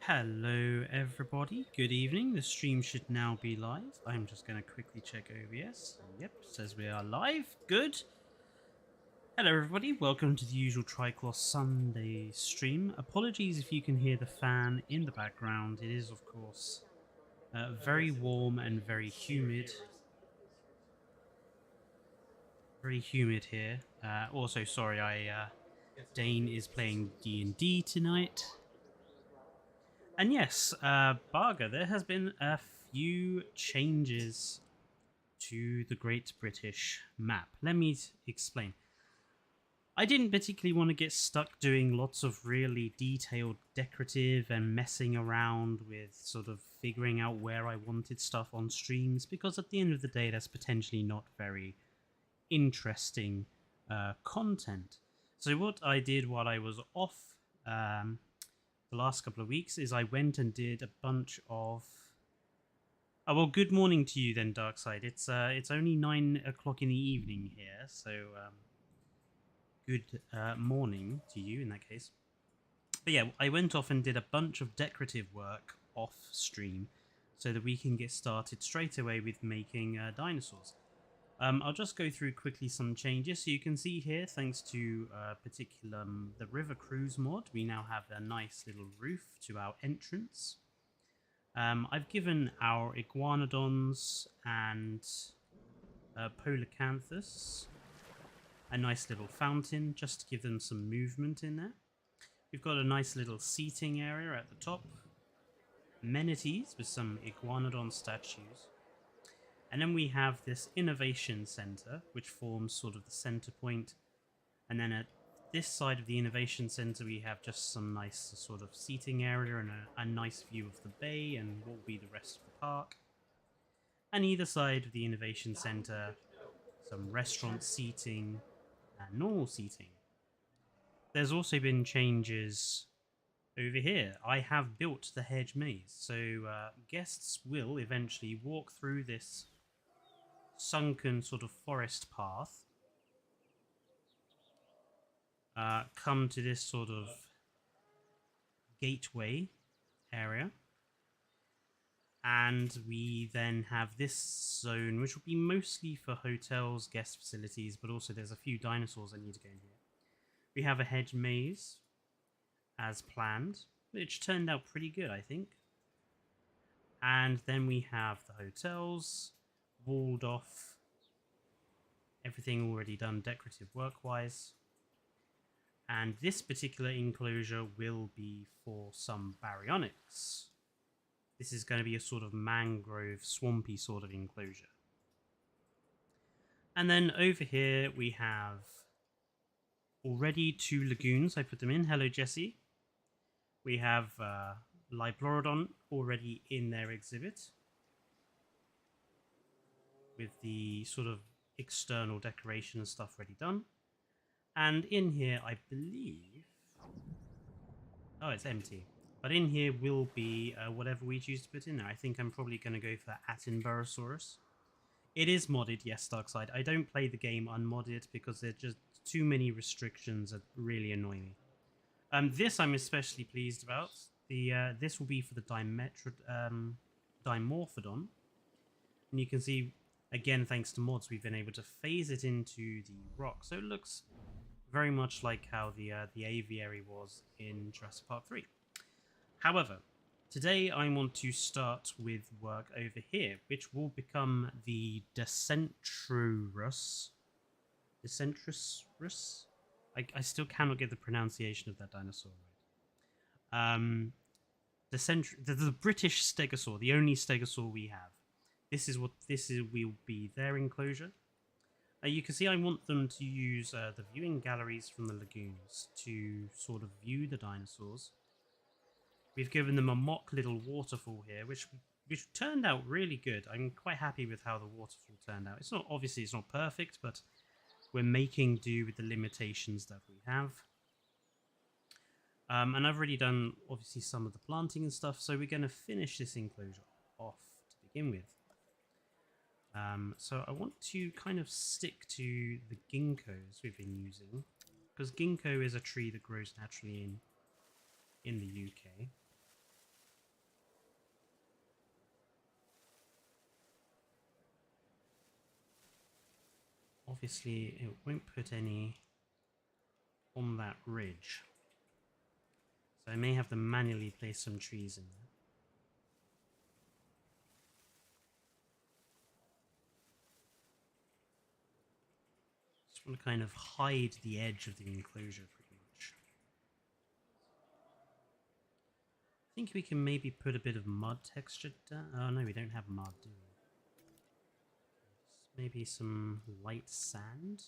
Hello everybody, good evening. The stream should now be live. I'm just going to quickly check OBS. Yep, says we are live. Good. Hello everybody, welcome to the usual Tricloth Sunday stream. Apologies if you can hear the fan in the background. It is of course very warm and very humid. Very humid here. Also sorry, Dane is playing D&D tonight. And yes, Barga, there has been a few changes to the Great British map. Let me explain. I didn't particularly want to get stuck doing lots of really detailed decorative and messing around with sort of figuring out where I wanted stuff on streams, because at the end of the day that's potentially not very interesting content. So what I did while I was off the last couple of weeks is I went and did a bunch of... Oh, well, good morning to you then, Darkside. It's only 9 o'clock in the evening here, so good morning to you in that case. But yeah, I went off and did a bunch of decorative work off stream so that we can get started straight away with making dinosaurs. I'll just go through quickly some changes. So you can see here, thanks to particular the River Cruise mod, we now have a nice little roof to our entrance. I've given our iguanodons and Polacanthus a nice little fountain just to give them some movement in there. We've got a nice little seating area at the top, amenities with some iguanodon statues. And then we have this innovation center, which forms sort of the center point. And then at this side of the innovation center, we have just some nice sort of seating area and a nice view of the bay and what will be the rest of the park. And either side of the innovation center, some restaurant seating and normal seating. There's also been changes over here. I have built the hedge maze, so guests will eventually walk through this sunken sort of forest path, come to this sort of gateway area, and we then have this zone which will be mostly for hotels, guest facilities, but also there's a few dinosaurs that need to go in here. We have a hedge maze as planned, which turned out pretty good, I think. And then we have the hotels walled off, everything already done decorative work-wise. And this particular enclosure will be for some Baryonyx. This is going to be a sort of mangrove, swampy sort of enclosure. And then over here we have already 2 lagoons. I put them in. Hello, Jesse. We have Dimorphodon already in their exhibit, with the sort of external decoration and stuff already done. And in here, I believe... Oh, it's empty. But in here will be whatever we choose to put in there. I think I'm probably going to go for Attenborosaurus. It is modded, yes, Darkside. I don't play the game unmodded because there's just too many restrictions that really annoy me. This I'm especially pleased about. This will be for the Dimorphodon. And you can see, again, thanks to mods, we've been able to phase it into the rock. So it looks very much like how the aviary was in Jurassic Park 3. However, today I want to start with work over here, which will become the Dacentrurus. Dacentrurus? I still cannot get the pronunciation of that dinosaur right. The British stegosaur, the only stegosaur we have. This will be their enclosure. You can see I want them to use the viewing galleries from the lagoons to sort of view the dinosaurs. We've given them a mock little waterfall here, which turned out really good. I'm quite happy with how the waterfall turned out. It's not perfect, but we're making do with the limitations that we have. And I've already done obviously some of the planting and stuff, so we're going to finish this enclosure off to begin with. So I want to kind of stick to the ginkgos we've been using, because ginkgo is a tree that grows naturally in the UK. obviously it won't put any on that ridge. So I may have to manually place some trees in there. Just want to kind of hide the edge of the enclosure pretty much. I think we can maybe put a bit of mud texture down. Oh no, we don't have mud, do we? Just maybe some light sand.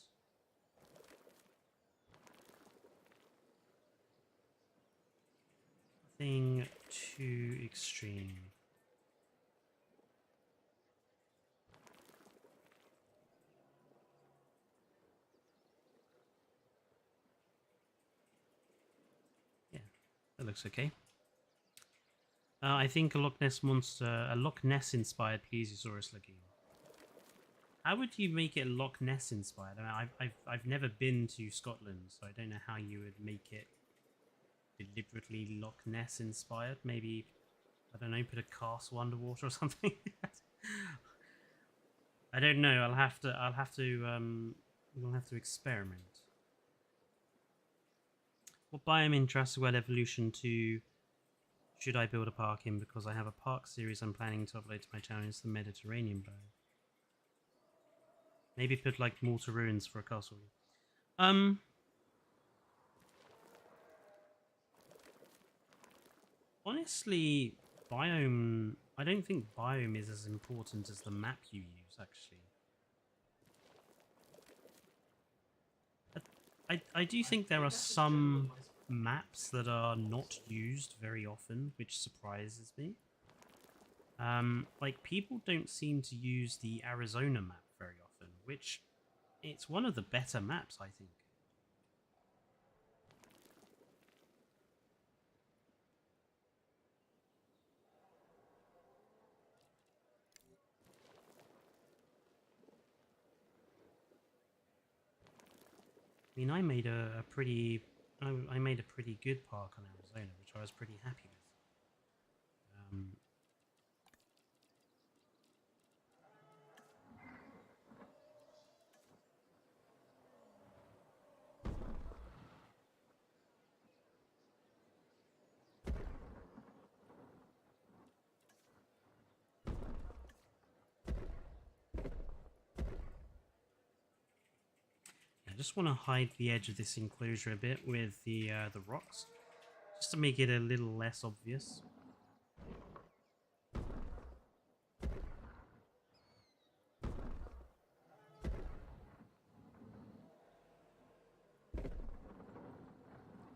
Nothing too extreme. Yeah, that looks okay. I think a Loch Ness monster, a Loch Ness inspired Plesiosaurus Lagoon. How would you make it Loch Ness inspired? I mean, I've never been to Scotland, so I don't know how you would make it deliberately Loch Ness inspired. Maybe, I don't know, put a castle underwater or something. I don't know. We'll have to experiment. What biome in Jurassic World Evolution 2 should I build a park in? Because I have a park series I'm planning to upload to my channel. It's the Mediterranean biome. Maybe put like mortar ruins for a castle. Honestly, biome... I don't think biome is as important as the map you use, actually. I do think there are some maps that are not used very often, which surprises me. Like, people don't seem to use the Arizona map very often, which it's one of the better maps, I think. I mean, I made a pretty good park on Arizona, which I was pretty happy with. I just want to hide the edge of this enclosure a bit with the rocks, just to make it a little less obvious.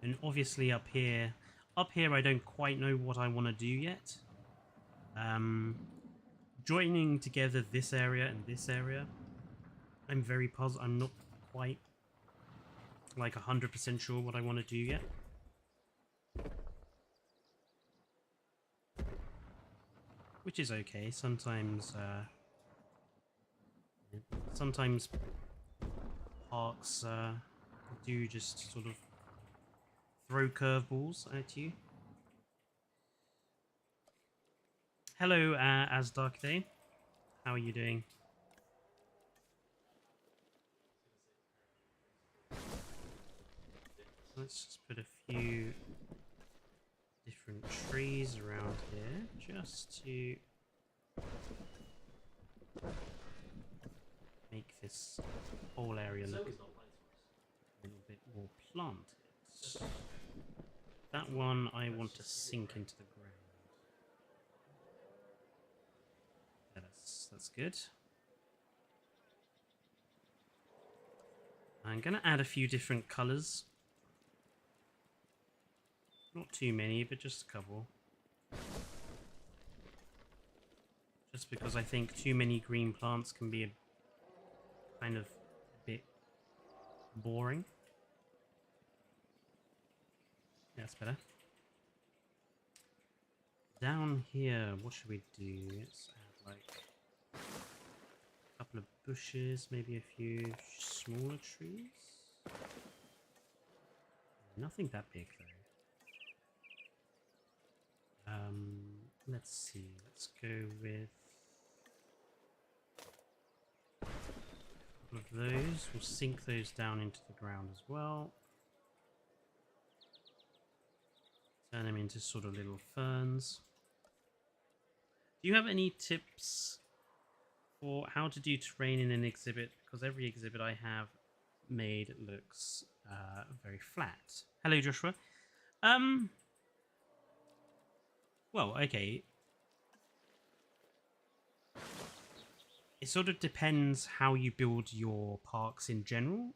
And obviously up here I don't quite know what I want to do yet. Joining together this area and this area, I'm very puzzled. I'm not quite like 100% sure what I want to do yet. Which is okay. Sometimes parks do just sort of throw curveballs at you. Hello, Asdarkday. How are you doing? Let's just put a few different trees around here, just to make this whole area look a little bit more planted. That one I want to sink into the ground. Yeah, that's good. I'm going to add a few different colours. Not too many, but just a couple. Just because I think too many green plants can be a kind of bit boring. Yeah, that's better. Down here, what should we do? Let's add like a couple of bushes, maybe a few smaller trees. Nothing that big though. Let's see. Let's go with couple of those. We'll sink those down into the ground as well. Turn them into sort of little ferns. Do you have any tips for how to do terrain in an exhibit? Because every exhibit I have made looks very flat. Hello, Joshua. Well, okay. It sort of depends how you build your parks in general.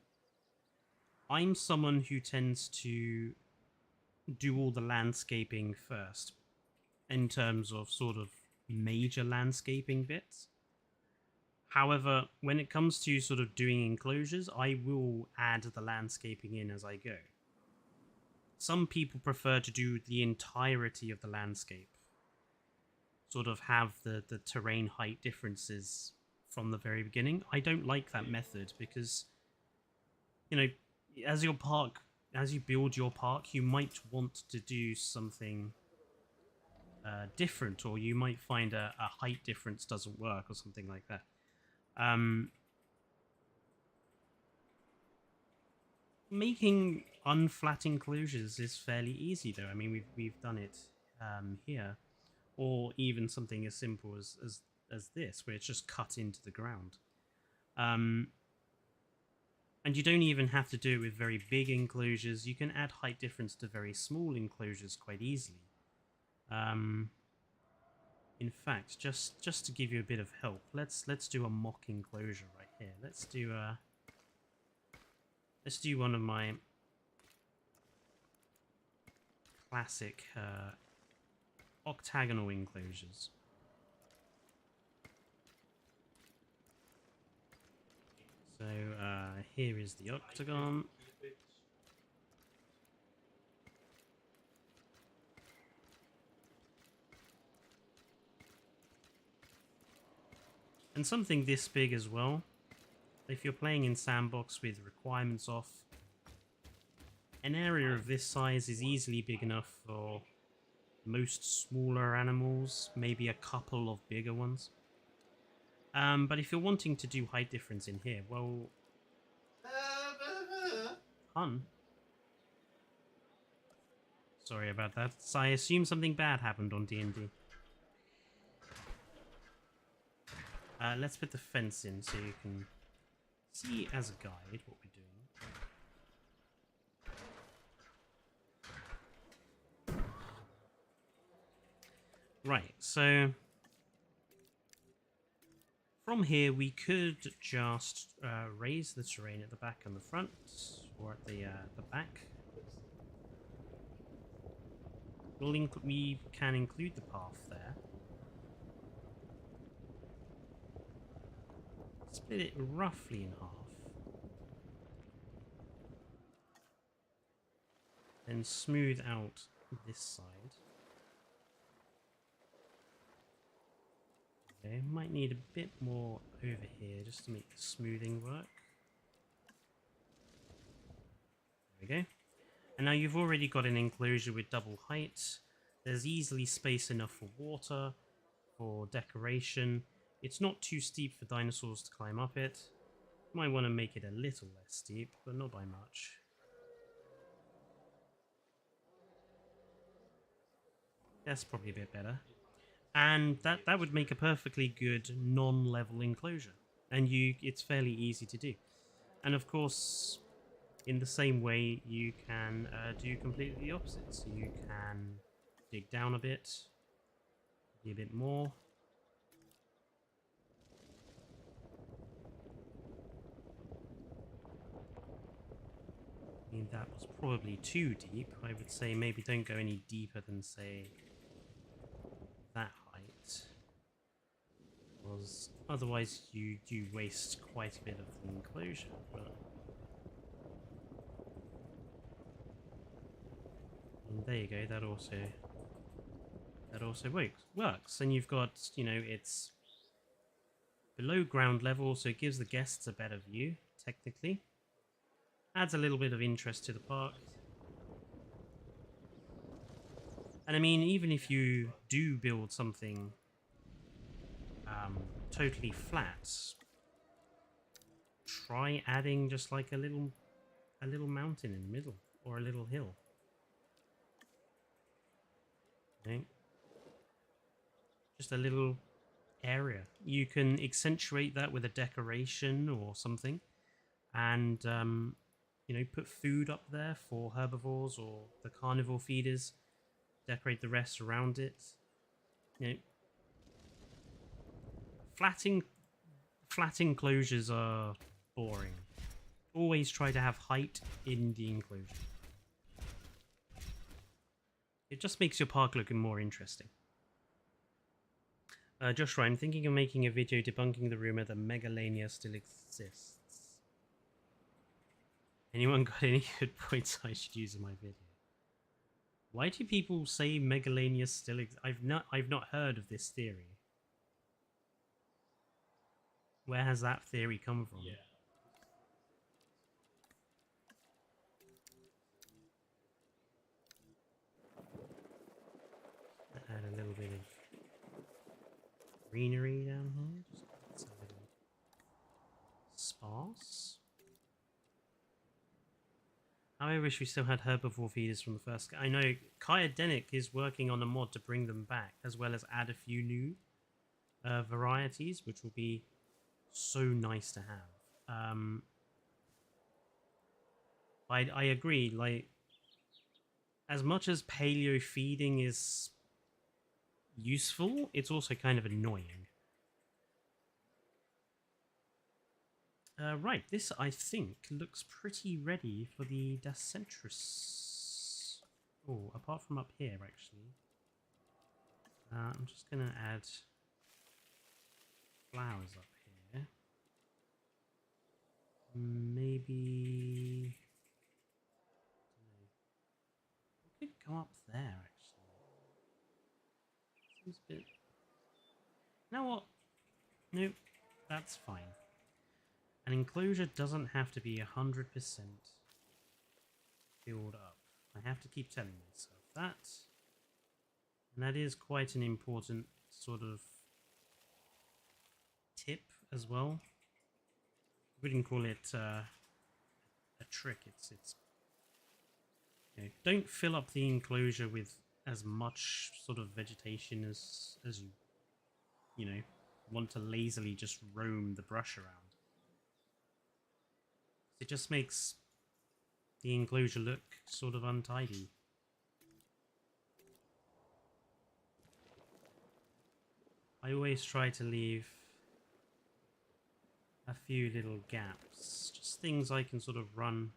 I'm someone who tends to do all the landscaping first in terms of sort of major landscaping bits. However, when it comes to sort of doing enclosures, I will add the landscaping in as I go. Some people prefer to do the entirety of the landscape. Sort of have the terrain height differences from the very beginning. I don't like that method because, you know, as you build your park, you might want to do something different, or you might find a height difference doesn't work or something like that. Making unflat enclosures is fairly easy, though. I mean, we've done it here, or even something as simple as this, where it's just cut into the ground. And you don't even have to do it with very big enclosures. You can add height difference to very small enclosures quite easily. In fact, just to give you a bit of help, let's do a mock enclosure right here. Let's do one of my classic octagonal enclosures. So here is the octagon. And something this big as well. If you're playing in sandbox with requirements off, an area of this size is easily big enough for most smaller animals, maybe a couple of bigger ones. But if you're wanting to do height difference in here, well... Hun? Sorry about that. So I assume something bad happened on D&D. Let's put the fence in so you can see as a guide what we're doing. Right, so from here we could just raise the terrain at the back and the front, or at the back. We can include the path there. Split it roughly in half. Then smooth out this side. Okay, might need a bit more over here just to make the smoothing work. There we go. And now you've already got an enclosure with double height. There's easily space enough for water, for decoration. It's not too steep for dinosaurs to climb up it. Might want to make it a little less steep, but not by much. That's probably a bit better. And that would make a perfectly good non-level enclosure. And it's fairly easy to do. And of course, in the same way, you can do completely the opposite. So you can dig down a bit, be a bit more. I mean, that was probably too deep. I would say maybe don't go any deeper than, say, that height. Because otherwise you do waste quite a bit of the enclosure. But and there you go, that also works. And you've got, you know, it's below ground level, so it gives the guests a better view, technically. Adds a little bit of interest to the park. And I mean, even if you do build something totally flat, try adding just like a little mountain in the middle, or a little hill. Okay. Just a little area. You can accentuate that with a decoration or something, and you know, put food up there for herbivores or the carnivore feeders. Decorate the rest around it. You know, flat enclosures are boring. Always try to have height in the enclosure. It just makes your park look more interesting. Joshua, I'm thinking of making a video debunking the rumor that Megalania still exists. Anyone got any good points I should use in my video? Why do people say Megalania still exists? I've not heard of this theory. Where has that theory come from? Yeah. Add a little bit of greenery down here. Just a little sparse. I wish we still had herbivore feeders from the first. I know Kyodenic is working on a mod to bring them back, as well as add a few new varieties, which will be so nice to have. I agree. Like, as much as paleo feeding is useful, it's also kind of annoying. Right, this I think looks pretty ready for the Dacentrurus. Oh, apart from up here, actually. I'm just gonna add flowers up here. Maybe we could go up there, actually. Seems a bit. You know what? Nope, that's fine. An enclosure doesn't have to be 100% filled up. I have to keep telling myself that. And that is quite an important sort of tip as well. We wouldn't call it a trick. It's you know, don't fill up the enclosure with as much sort of vegetation as you know, want to lazily just roam the brush around. It just makes the enclosure look sort of untidy. I always try to leave a few little gaps, just things I can sort of run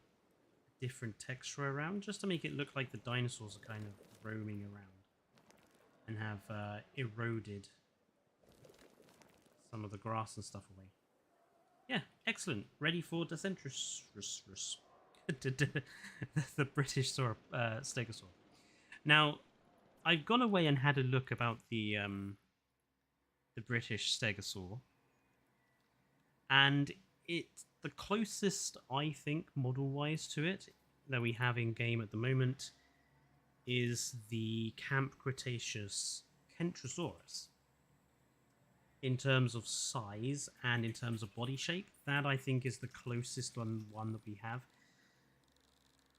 a different texture around, just to make it look like the dinosaurs are kind of roaming around and have eroded some of the grass and stuff away. Yeah, excellent. Ready for Dacentrurus. The British stegosaur. Now, I've gone away and had a look about the British stegosaur, and it's the closest, I think, model-wise to it that we have in game at the moment is the Camp Cretaceous Centrosaurus. In terms of size and in terms of body shape, that I think is the closest one that we have.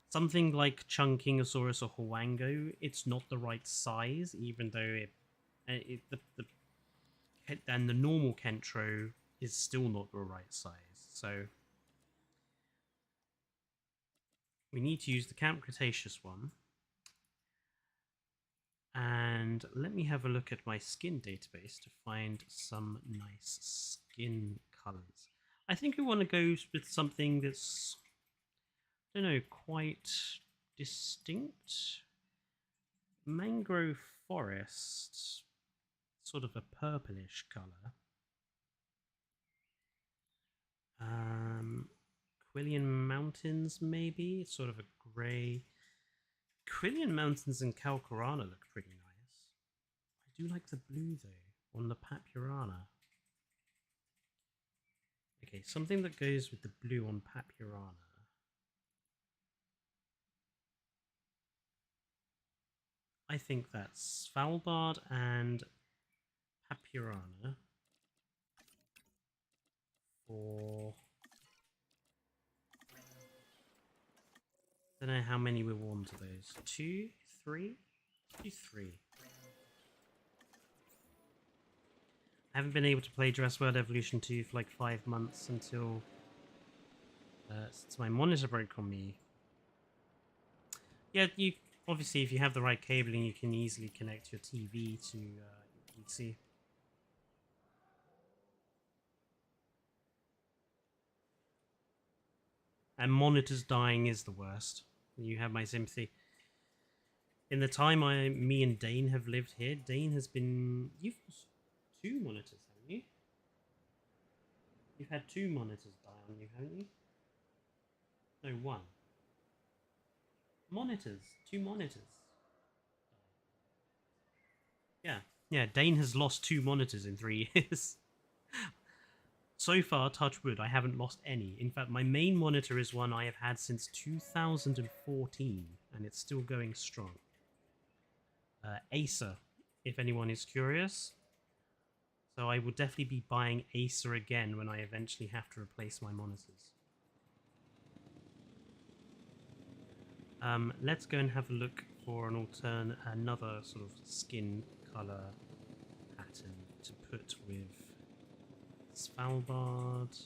Something like Chungkingosaurus or Huango, it's not the right size, even though and the normal Kentro is still not the right size. So we need to use the Camp Cretaceous one. And let me have a look at my skin database to find some nice skin colors. I think we want to go with something that's, I don't know, quite distinct. Mangrove forest, sort of a purplish color. Quillian Mountains, maybe, sort of a grey. Quillian Mountains and Calcarana look pretty nice. I do like the blue, though, on the Papurana. Okay, something that goes with the blue on Papurana. I think that's Svalbard and Papurana for Don't know how many we're on to those. 2, 3? 2, 3. I haven't been able to play Jurassic World Evolution 2 for like 5 months until since my monitor broke on me. Yeah, you obviously if you have the right cabling, you can easily connect your TV to your PC. And monitors dying is the worst. You have my sympathy. In the time me and Dane have lived here, Dane has been... You've 2 monitors, haven't you? You've had 2 monitors die on you, haven't you? No, 1. Monitors. 2 monitors. Yeah, Dane has lost 2 monitors in 3 years. So far, touch wood, I haven't lost any. In fact, my main monitor is one I have had since 2014, and it's still going strong. Acer, if anyone is curious. So I will definitely be buying Acer again when I eventually have to replace my monitors. Let's go and have a look for another sort of skin color pattern to put with Svalbard.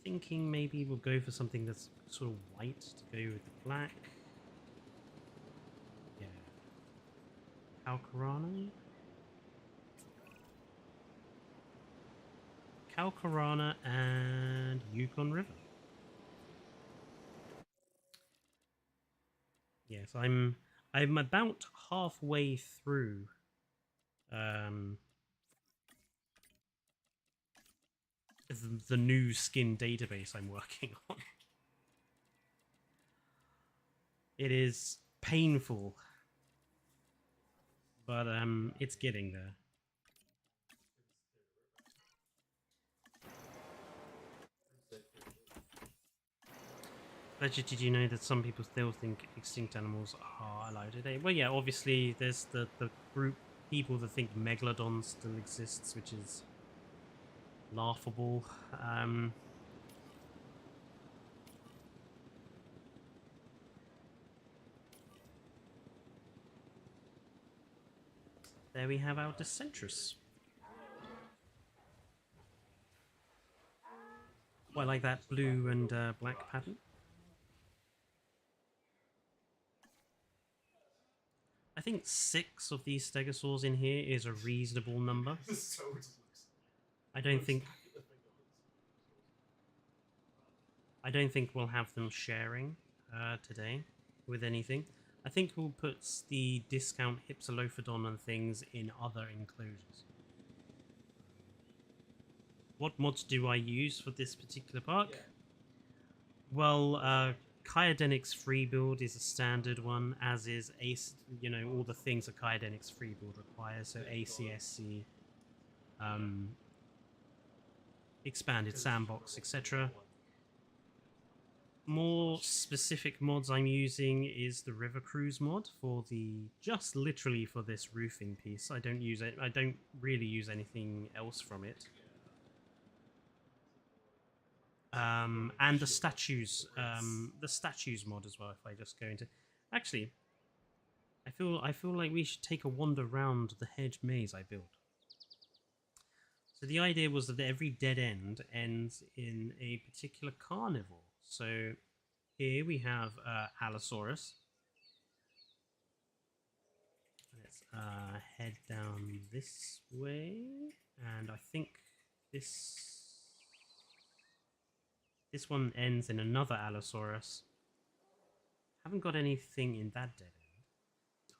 Thinking maybe we'll go for something that's sort of white to go with the black. Yeah. Kalkarana and Yukon River. Yes, I'm about halfway through the new skin database I'm working on. It is painful, but it's getting there. Fletcher, did you know that some people still think extinct animals are alive today? Well, yeah, obviously there's the group people that think Megalodon still exists, which is laughable. There we have our Dacentrurus. Well, I like that blue and black pattern. I think 6 of these stegosaurs in here is a reasonable number. I don't think we'll have them sharing today with anything. I think we'll put the discount Hypsilophodon and things in other enclosures. What mods do I use for this particular park? Yeah. Well, Kyodenics free build is a standard one, as is Ace. You know, all the things a Kyodenics free build requires. So ACSC, expanded sandbox, etc. More specific mods I'm using is the River Cruise mod for just literally for this roofing piece. I don't use it. I don't really use anything else from it. And the statues mod as well. If I just go into, actually, I feel like we should take a wander around the hedge maze I built. So the idea was that every dead end ends in a particular carnivore. So here we have Allosaurus. Let's head down this way, and I think this one ends in another Allosaurus. Haven't got anything in that dead end.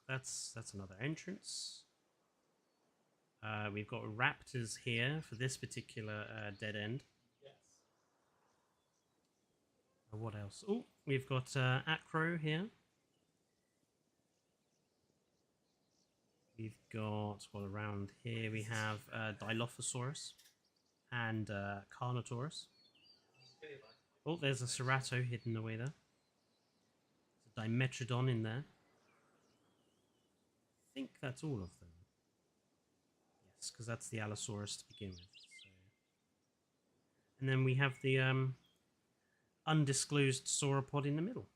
That's another entrance. We've got raptors here for this particular dead end. Yes. What else? Oh, we've got Acro here. We've got, well, around here we have Dilophosaurus and Carnotaurus. Oh, there's a Cerato hidden away there. There's a Dimetrodon in there. I think that's all of them. Yes, because that's the Allosaurus to begin with. So. And then we have the undisclosed sauropod in the middle.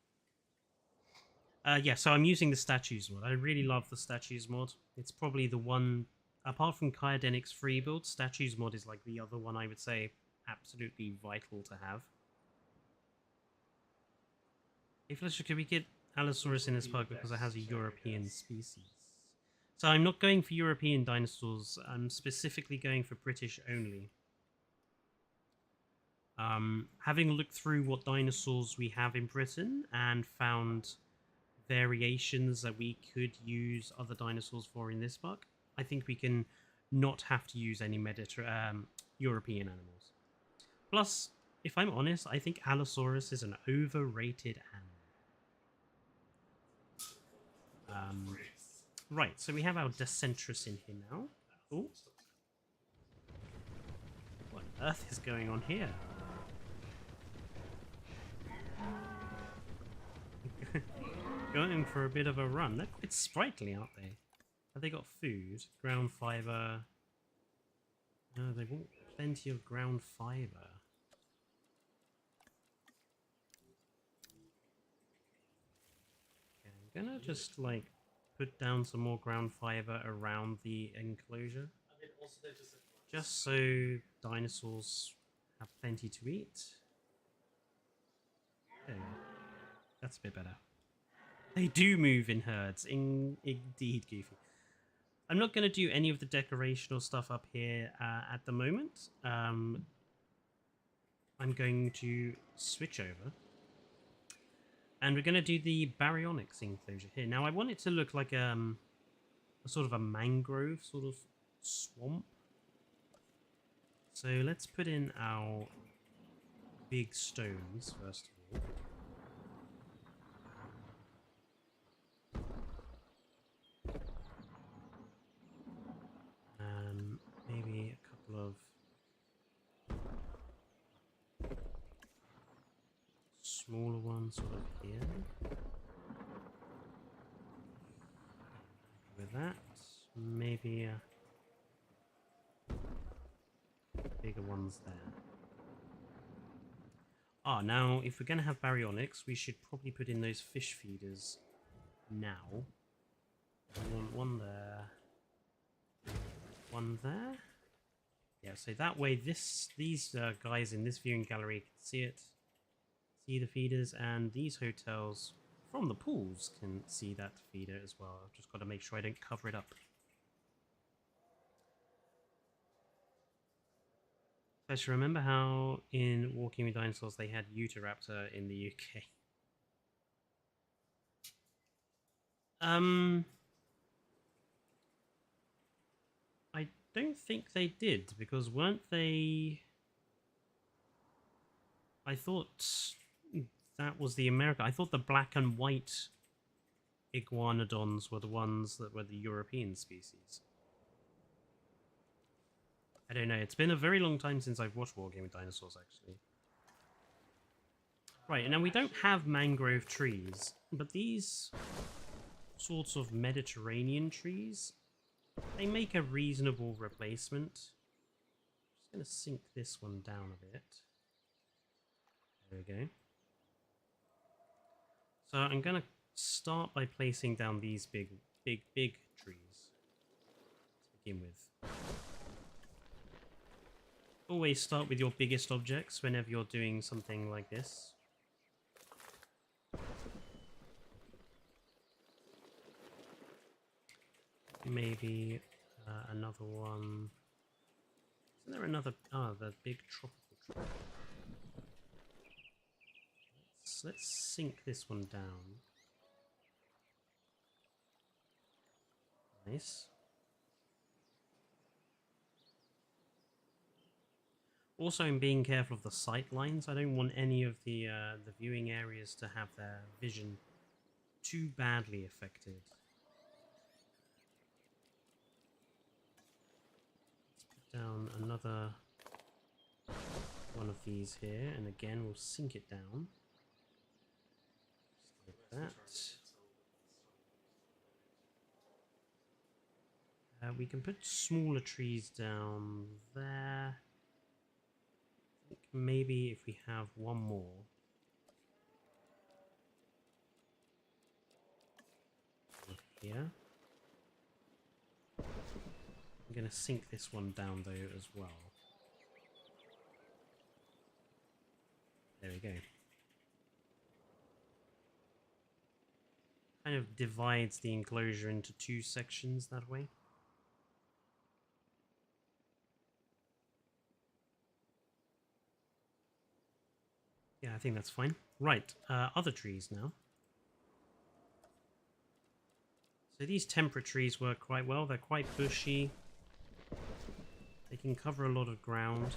Yeah, so I'm using the statues mod. I really love the statues mod. It's probably the one, apart from Kyodenix free build, statues mod is like the other one I would say absolutely vital to have. Hey Fletcher, could we get Allosaurus in this park because it has a European species? So I'm not going for European dinosaurs, I'm specifically going for British only. Having looked through what dinosaurs we have in Britain and found variations that we could use other dinosaurs for in this park, I think we can not have to use any European animals. Plus, if I'm honest, I think Allosaurus is an overrated animal. Right, so we have our Dacentrurus in here now. Oh, what on earth is going on here? Going for a bit of a run. They're quite sprightly, aren't they? Have they got food? Ground fiber. No, they've got plenty of ground fiber. Okay, I'm gonna just like put down some more ground fiber around the enclosure, just so dinosaurs have plenty to eat. There we go. That's a bit better. They do move in herds. Indeed, Goofy. I'm not going to do any of the decorational stuff up here at the moment. I'm going to switch over. And we're going to do the Baryonyx enclosure here. Now, I want it to look like a sort of a mangrove sort of swamp. So let's put in our big stones first of all. Maybe a couple of smaller ones sort of here. With that, maybe bigger ones there. Now if we're going to have Baryonyx, we should probably put in those fish feeders now. I want one there. One there. Yeah, so that way these guys in this viewing gallery can see it, see the feeders, and these hotels from the pools can see that feeder as well. I've just got to make sure I don't cover it up. Fletcher, remember how in Walking with Dinosaurs they had Utahraptor in the UK? I don't think they did, because weren't they... I thought that was the America. I thought the black and white iguanodons were the ones that were the European species. I don't know. It's been a very long time since I've watched Walking with Dinosaurs, actually. Right, and now we don't have mangrove trees, but these sorts of Mediterranean trees, they make a reasonable replacement. I'm just going to sink this one down a bit. There we go. So I'm going to start by placing down these big trees to begin with. Always start with your biggest objects whenever you're doing something like this. Maybe another one. Isn't there another? The big tropical tree. Let's sink this one down. Nice. Also, I'm being careful of the sight lines. I don't want any of the viewing areas to have their vision too badly affected. Down another one of these here, and again we'll sink it down just like that. We can put smaller trees down there. I think maybe if we have one more, here. I'm going to sink this one down though as well. There we go. Kind of divides the enclosure into two sections that way. Yeah, I think that's fine. Right, other trees now. So these temperate trees work quite well. They're quite bushy. They can cover a lot of ground.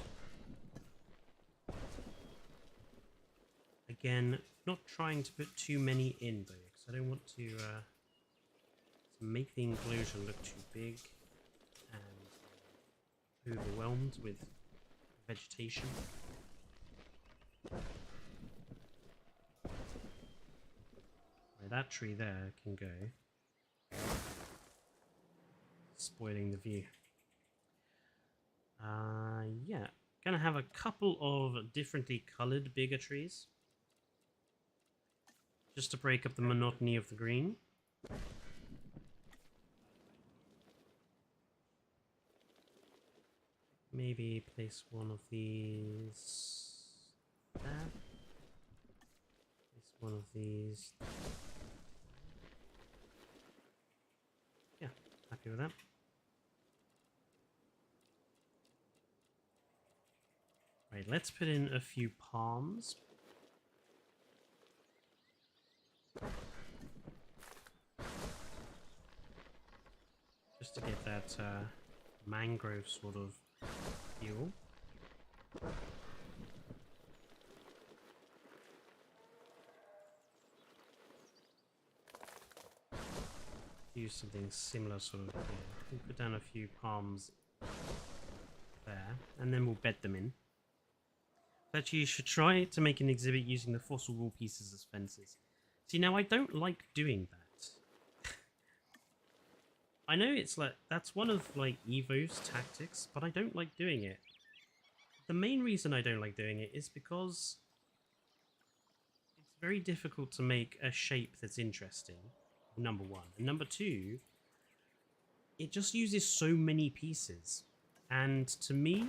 Again, not trying to put too many in though, because I don't want to make the enclosure look too big and overwhelmed with vegetation. Right, that tree there can go. Spoiling the view. Yeah, gonna have a couple of differently coloured bigger trees. Just to break up the monotony of the green. Maybe place one of these there. Place one of these. Yeah, happy with that. Right, let's put in a few palms. Just to get that mangrove sort of feel. Use something similar sort of here. We'll put down a few palms there, and then we'll bed them in. But you should try to make an exhibit using the fossil wool pieces as fences. See, now I don't like doing that. I know it's like, that's one of like Evo's tactics, but I don't like doing it. The main reason I don't like doing it is because it's very difficult to make a shape that's interesting, number one. And number two, it just uses so many pieces. And to me,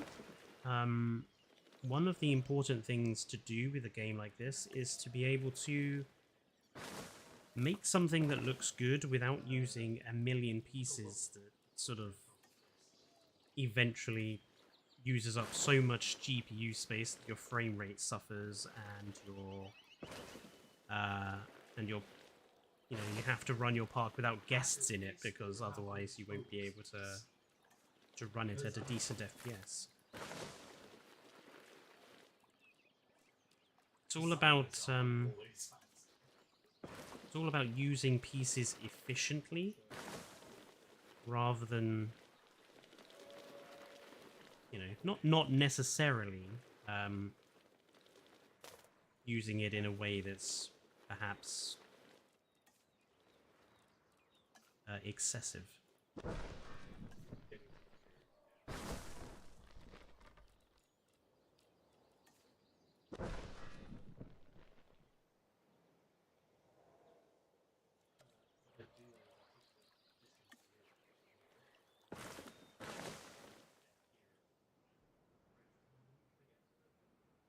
one of the important things to do with a game like this is to be able to make something that looks good without using a million pieces that sort of eventually uses up so much GPU space that your frame rate suffers and your you know, you have to run your park without guests in it because otherwise you won't be able to run it at a decent FPS. It's all about using pieces efficiently rather than, you know, not necessarily using it in a way that's perhaps excessive.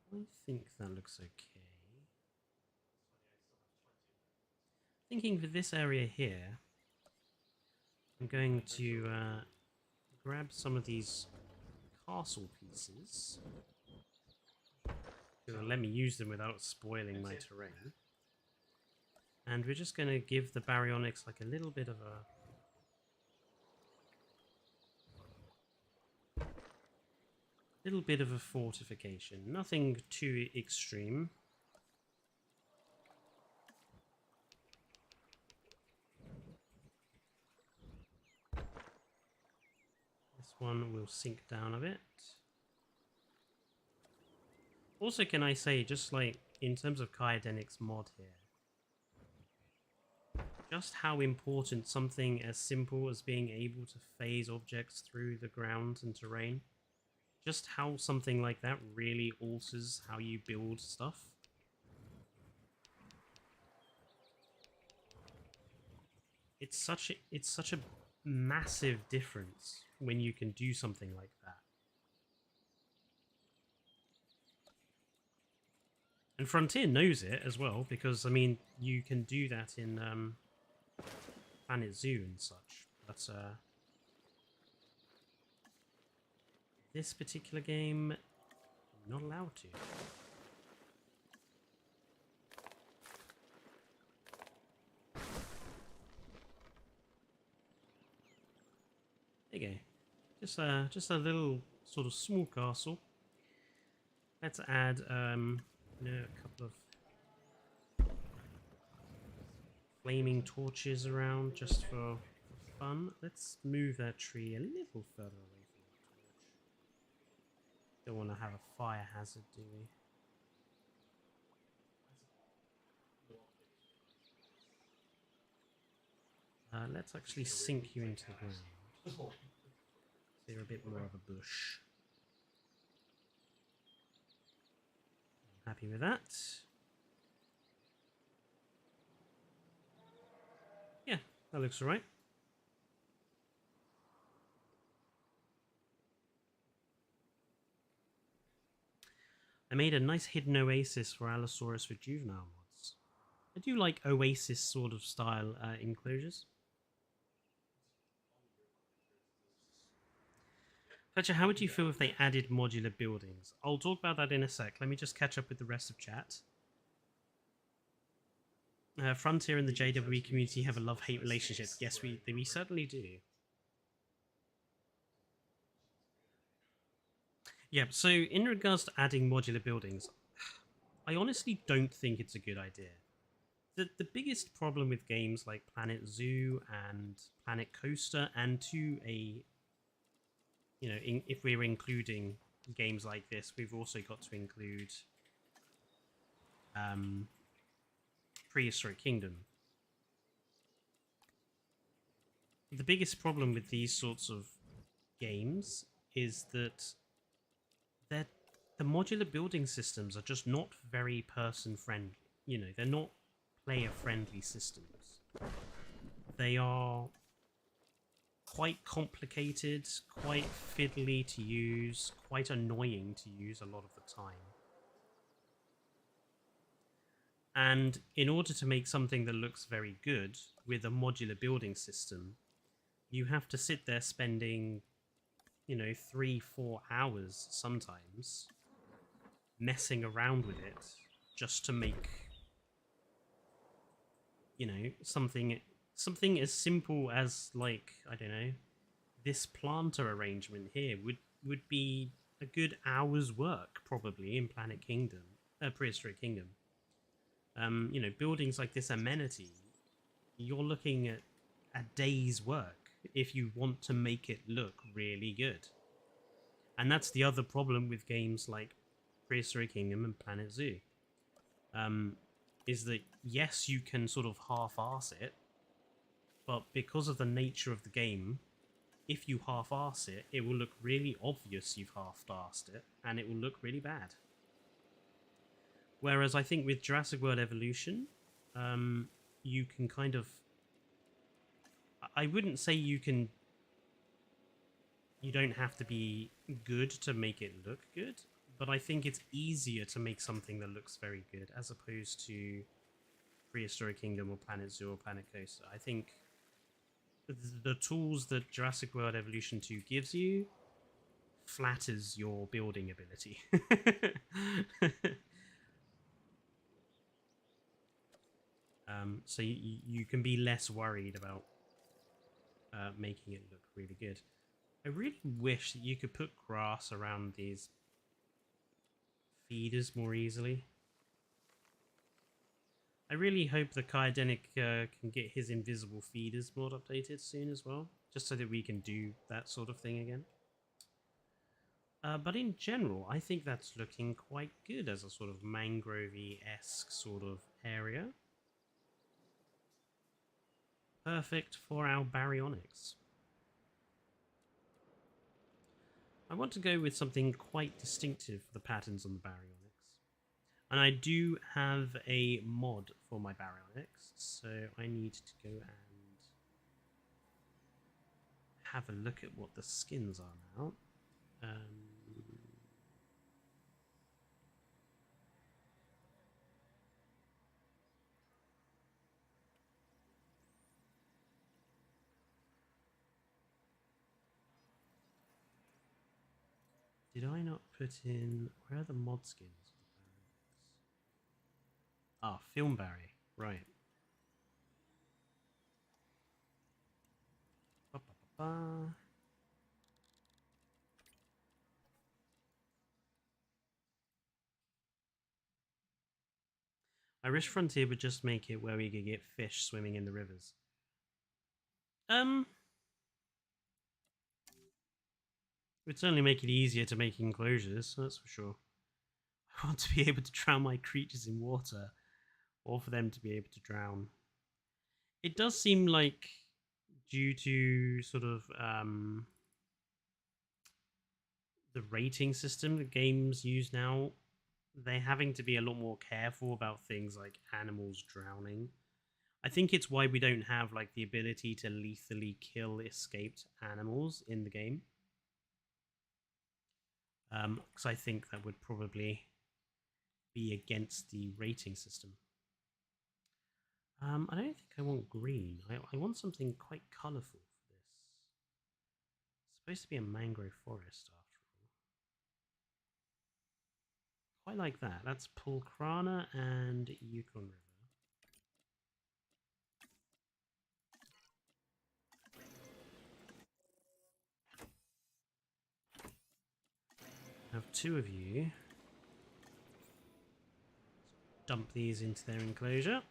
I think that looks okay. Thinking for this area here, I'm going to grab some of these castle pieces. It'll let me use them without spoiling my terrain. And we're just going to give the Baryonyx like a little bit of a fortification. Nothing too extreme. This one will sink down a bit. Also, can I say, just like in terms of Kaidenix mod here, just how important something as simple as being able to phase objects through the ground and terrain, just how something like that really alters how you build stuff. it's such a massive difference when you can do something like that. And Frontier knows it as well, because I mean you can do that in Planet Zoo and such. But this particular game, not allowed to. There you go. Just a little sort of small castle. Let's add you know, a couple of flaming torches around just for fun. Let's move that tree a little further away from the torch. Don't want to have a fire hazard, do we? Let's actually sink you into the ground. So you're a bit more of a bush. I'm happy with that. Yeah, that looks alright. I made a nice hidden oasis for Allosaurus with juvenile mods. I do like oasis sort of style enclosures. Fletcher, how would you feel if they added modular buildings? I'll talk about that in a sec. Let me just catch up with the rest of chat. Frontier and the JWE community have a love-hate relationship. Yes, we certainly do. Yeah, so in regards to adding modular buildings, I honestly don't think it's a good idea. The biggest problem with games like Planet Zoo and Planet Coaster, and to a, you know, if we're including games like this, we've also got to include Prehistoric Kingdom. The biggest problem with these sorts of games is that the modular building systems are just not very person-friendly. You know, they're not player-friendly systems. They are quite complicated, quite fiddly to use, quite annoying to use a lot of the time. And in order to make something that looks very good with a modular building system, you have to sit there spending, you know, 3-4 hours sometimes messing around with it just to make, you know, something as simple as, like, I don't know, this planter arrangement here would be a good hour's work probably in Prehistoric Kingdom. You know, buildings like this amenity, you're looking at a day's work if you want to make it look really good. And that's the other problem with games like Prehistoric Kingdom and Planet Zoo. Is that, yes, you can sort of half-arse it, but because of the nature of the game, if you half-arse it, it will look really obvious you've half-arsed it, and it will look really bad. Whereas I think with Jurassic World Evolution, you can kind of... I wouldn't say you don't have to be good to make it look good, but I think it's easier to make something that looks very good as opposed to Prehistoric Kingdom or Planet Zoo or Planet Coaster. I think the tools that Jurassic World Evolution 2 gives you flatters your building ability. So you can be less worried about making it look really good. I really wish that you could put grass around these feeders more easily. I really hope the Kyodenic can get his invisible feeders mod updated soon as well, just so that we can do that sort of thing again. But in general, I think that's looking quite good as a sort of mangrove-esque sort of area. Perfect for our Baryonyx. I want to go with something quite distinctive for the patterns on the Baryonyx. And I do have a mod for my Baryonyx, so I need to go and have a look at what the skins are now. Did I not put in... Where are the mod skins? Ah, Film Barry. Right. Ba, ba, ba, ba. I wish Frontier would just make it where we could get fish swimming in the rivers. It would certainly make it easier to make enclosures, that's for sure. I want to be able to drown my creatures in water, or for them to be able to drown. It does seem like, due to sort of the rating system that games use now, they're having to be a lot more careful about things like animals drowning. I think it's why we don't have like the ability to lethally kill escaped animals in the game. Because I think that would probably be against the rating system. I don't think I want green. I want something quite colourful for this. It's supposed to be a mangrove forest after all. Quite like that. That's Pulkrana and Yukon River. I have two of you. Dump these into their enclosure.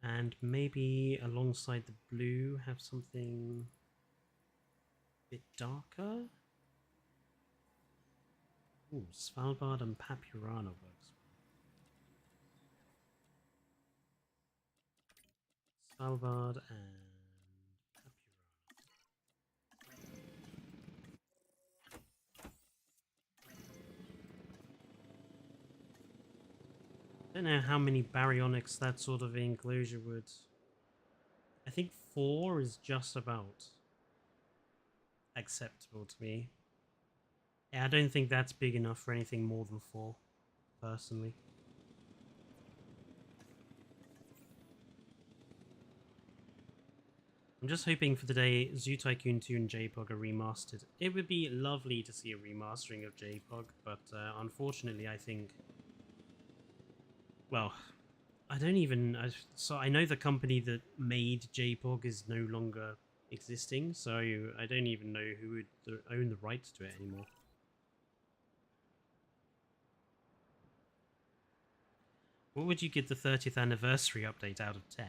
And maybe alongside the blue have something a bit darker. Ooh, Svalbard and Papurana works. Svalbard and I don't know how many baryonyx that sort of enclosure would... I think 4 is just about acceptable to me. Yeah, I don't think that's big enough for anything more than 4, personally. I'm just hoping for the day Zoo Tycoon 2 and JPOG are remastered. It would be lovely to see a remastering of JPOG, but unfortunately I think... Well, I don't even... So I know the company that made JPOG is no longer existing, so I don't even know who would own the rights to it anymore. What would you give the 30th anniversary update out of 10?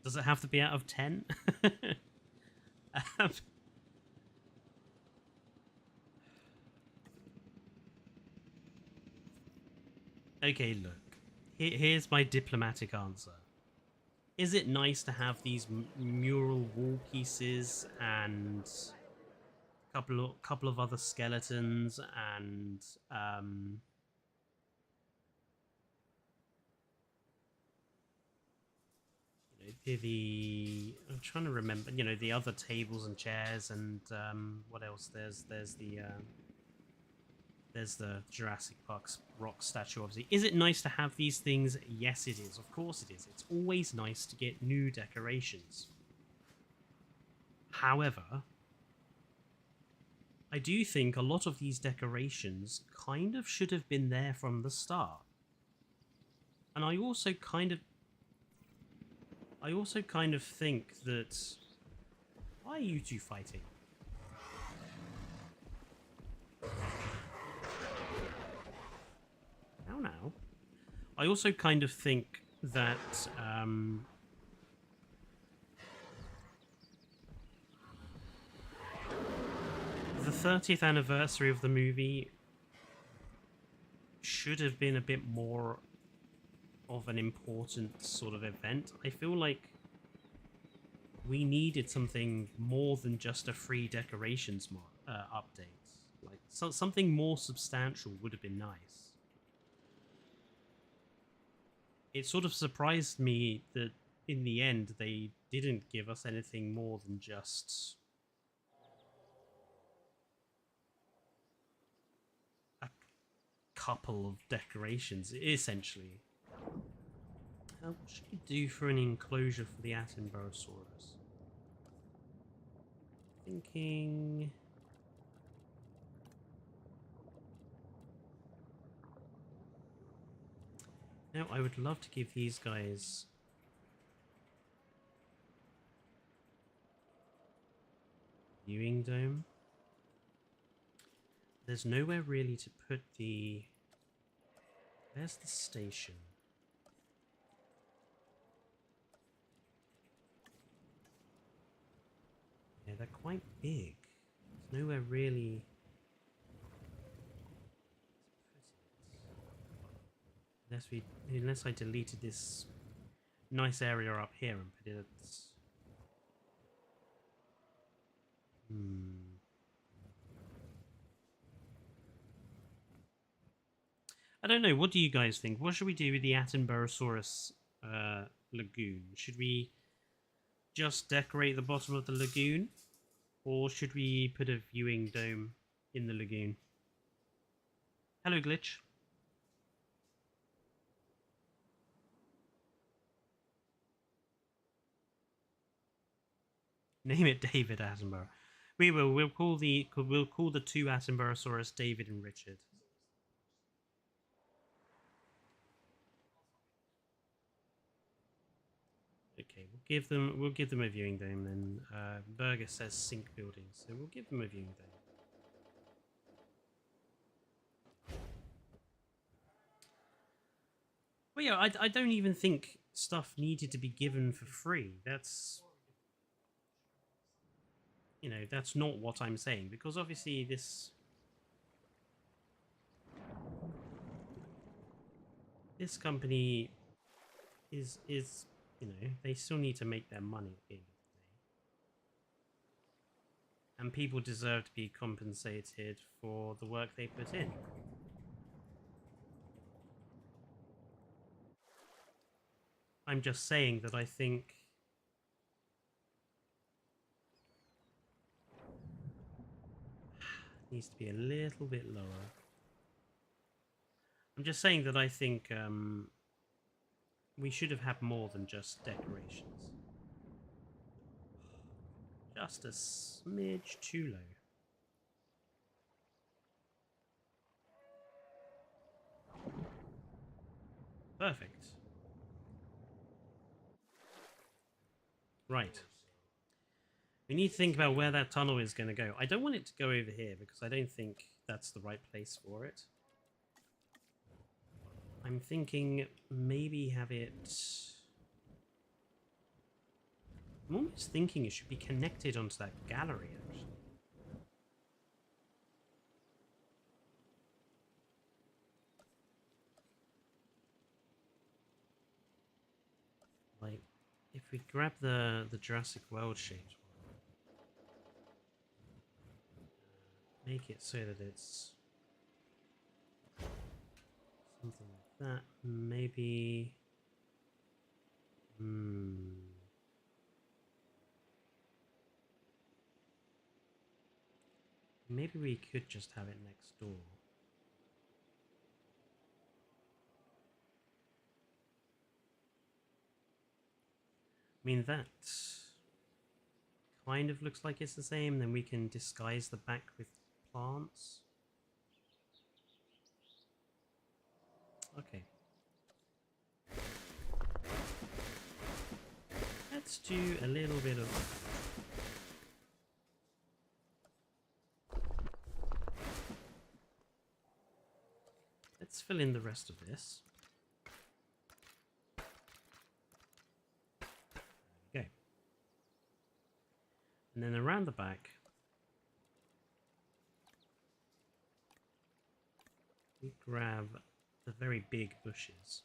Does it have to be out of 10? Okay, look. Here's my diplomatic answer. Is it nice to have these mural wall pieces and a couple of other skeletons and I'm trying to remember, you know, the other tables and chairs and what else? There's the Jurassic Park rock statue, obviously. Is it nice to have these things? Yes, it is. Of course it is. It's always nice to get new decorations. However, I do think a lot of these decorations kind of should have been there from the start. And I also kind of think that... Why are you two fighting? Now. I also kind of think that the 30th anniversary of the movie should have been a bit more of an important sort of event. I feel like we needed something more than just a free decorations update. Like, something more substantial would have been nice. It sort of surprised me that in the end they didn't give us anything more than just a couple of decorations, essentially. What should we do for an enclosure for the Attenborosaurus? Thinking... Now, I would love to give these guys viewing dome. There's nowhere really to put the... Where's the station? Yeah, they're quite big. There's nowhere really... Unless I deleted this nice area up here and put it at this. I don't know. What do you guys think? What should we do with the Attenborosaurus lagoon? Should we just decorate the bottom of the lagoon, or should we put a viewing dome in the lagoon? Hello, Glitch. Name it David Attenborough. We will. We'll call the two Attenborosaurus David and Richard. Okay, we'll give them a viewing dome then. Burger says sink building, so we'll give them a viewing dome. Well, yeah, I don't even think stuff needed to be given for free. That's, you know, that's not what I'm saying, because obviously this company is you know, they still need to make their money at the end of the day. And people deserve to be compensated for the work they put in. I'm just saying that I think it needs to be a little bit lower. I'm just saying that I think we should have had more than just decorations. Just a smidge too low. Perfect. Right. We need to think about where that tunnel is going to go. I don't want it to go over here because I don't think that's the right place for it. I'm thinking maybe have it... I'm almost thinking it should be connected onto that gallery, actually. Like, if we grab the Jurassic World shaped one, make it so that it's something like that, maybe... Maybe we could just have it next door. I mean, that kind of looks like it's the same. Then we can disguise the back with plants. Okay. Let's do a little bit of... Let's fill in the rest of this. There we go. And then around the back, we grab the very big bushes.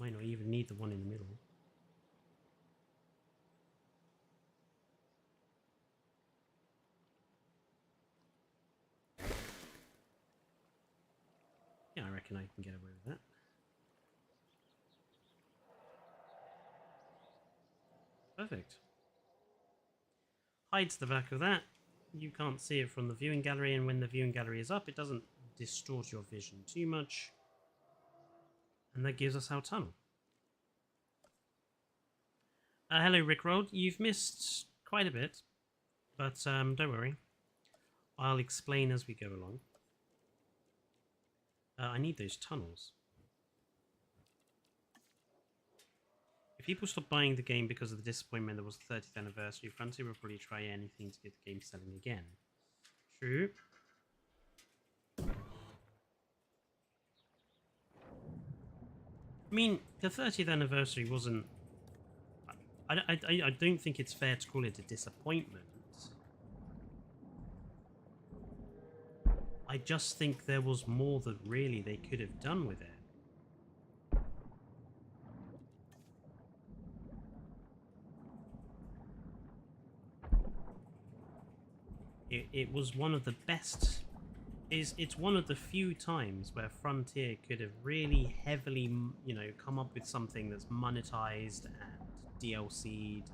Might not even need the one in the middle. Yeah, I reckon I can get away with that. Perfect. Hides the back of that. You can't see it from the viewing gallery, and when the viewing gallery is up, it doesn't distort your vision too much. And that gives us our tunnel. Hello, Rickroll. You've missed quite a bit, but don't worry. I'll explain as we go along. I need those tunnels. If people stop buying the game because of the disappointment that was the 30th anniversary, Frontier will probably try anything to get the game selling again. True. I mean, the 30th anniversary wasn't... I don't think it's fair to call it a disappointment. I just think there was more that really they could have done with it. It was one of the best... It's one of the few times where Frontier could have really heavily, you know, come up with something that's monetized and DLC'd.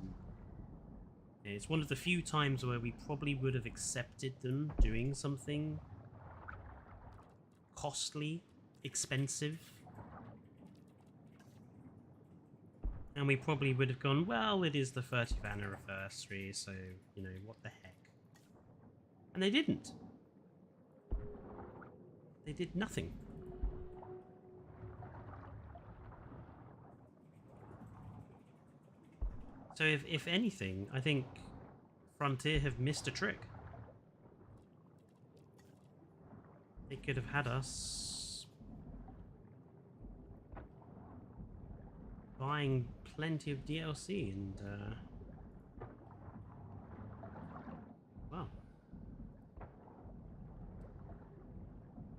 And it's one of the few times where we probably would have accepted them doing something costly, expensive. And we probably would have gone, well, it is the 30th anniversary, so, you know, what the heck. And they didn't. They did nothing. So if anything, I think Frontier have missed a trick. They could have had us buying plenty of DLC and well,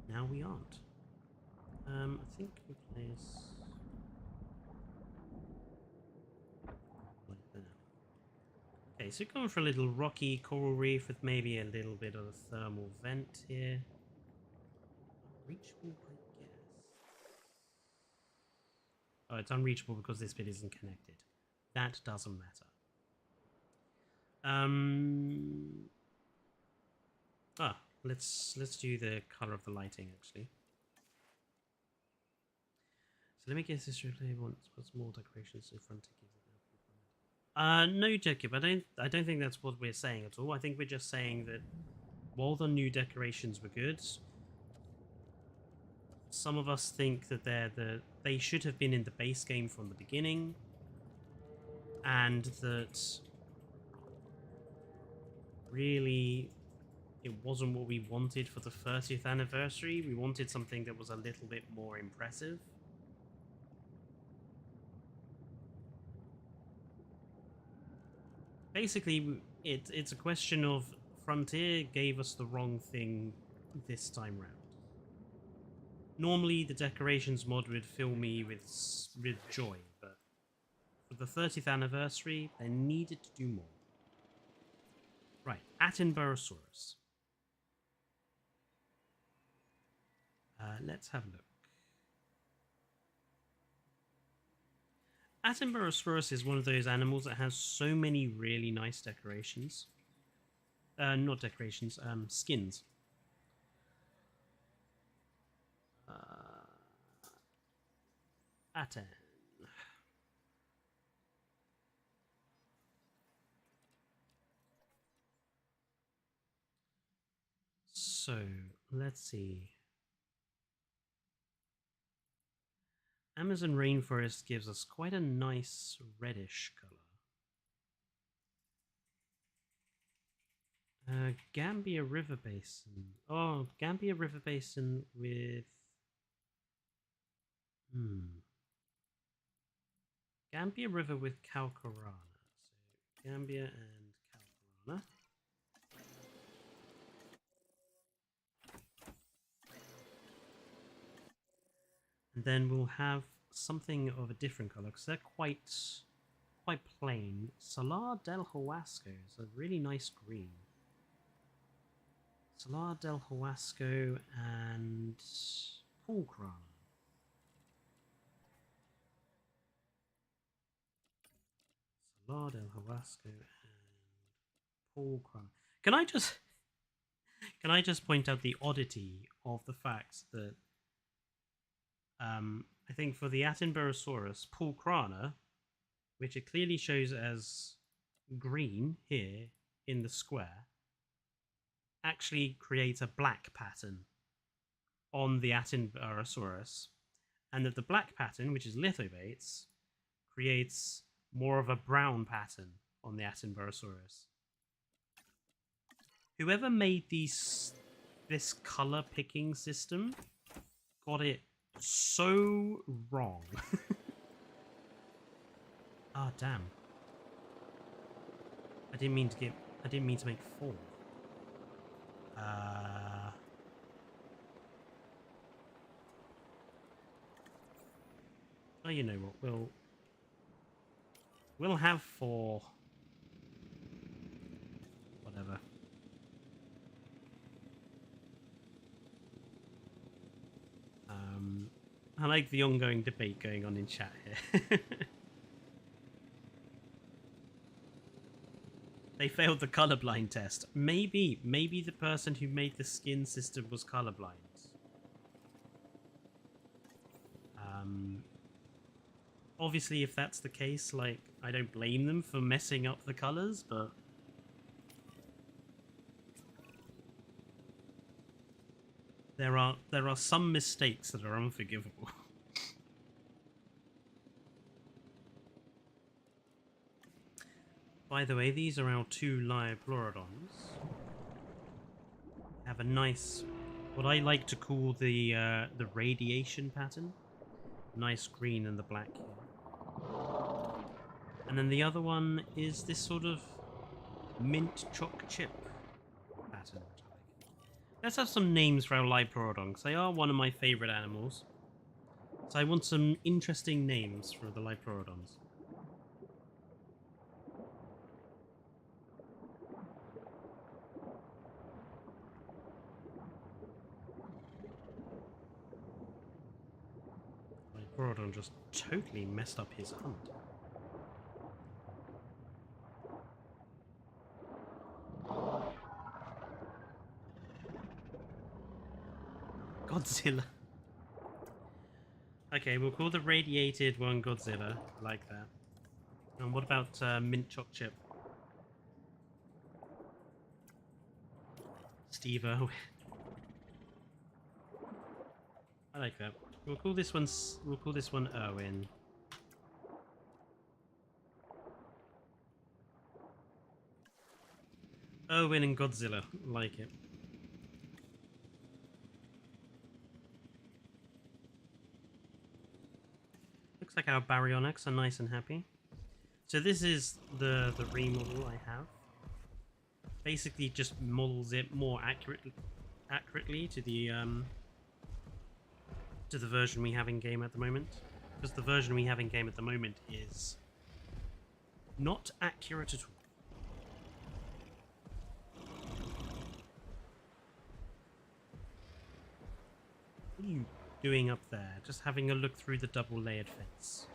now we aren't. I think we place like that. Okay, so going for a little rocky coral reef with maybe a little bit of a thermal vent here. Unreachable, I guess. Oh, it's unreachable because this bit isn't connected. That doesn't matter. Let's do the color of the lighting actually. So let me guess this replay wants more decorations in front to give it. No, Jacob, I don't think that's what we're saying at all. I think we're just saying that while the new decorations were good, some of us think that they should have been in the base game from the beginning, and that really it wasn't what we wanted for the 30th anniversary. We wanted something that was a little bit more impressive. Basically, it's a question of Frontier gave us the wrong thing this time round. Normally, the decorations mod would fill me with joy, but for the 30th anniversary, they needed to do more. Right, Attenborosaurus. Let's have a look. Attenborosaurus is one of those animals that has so many really nice decorations. Not decorations, skins. Atten. So, let's see. Amazon rainforest gives us quite a nice reddish color. Gambia River Basin. Oh, Gambia River Basin with... Gambia River with Calcarana. So, Gambia and Calcarana. And then we'll have something of a different color because they're quite plain. Salar del Huasco is a really nice green. Salar del Huasco and Pulcrana. Salar del Huasco and Pulcrana. Can I just point out the oddity of the fact that I think for the Attenborosaurus, Pulcrana, which it clearly shows as green here in the square, actually creates a black pattern on the Attenborosaurus, and that the black pattern, which is lithobates, creates more of a brown pattern on the Attenborosaurus. Whoever made this color picking system got it so wrong. Ah, damn. I didn't mean to make 4. Oh, you know what? We'll have 4. Whatever. I like the ongoing debate going on in chat here. They failed the colorblind test. Maybe the person who made the skin system was colorblind. Obviously, if that's the case, like, I don't blame them for messing up the colors, but there are some mistakes that are unforgivable. By the way, these are our 2 Liopleurodons. Have a nice, what I like to call the radiation pattern. Nice green and the black here. And then the other one is this sort of mint choc chip pattern. Let's have some names for our Liopleurodon, because they are one of my favourite animals. So I want some interesting names for the Liopleurodons. Liopleurodon just totally messed up his hunt. Godzilla. Okay, we'll call the radiated one Godzilla, like that. And what about Mint Choc Chip? Steve-O. I like that. We'll call this one Erwin. Erwin and Godzilla, like it. Looks like our Baryonyx are nice and happy. So this is the remodel I have. Basically just models it more accurately to the version we have in game at the moment. Because the version we have in game at the moment is not accurate at all. What are you doing up there? Just having a look through the double-layered fence.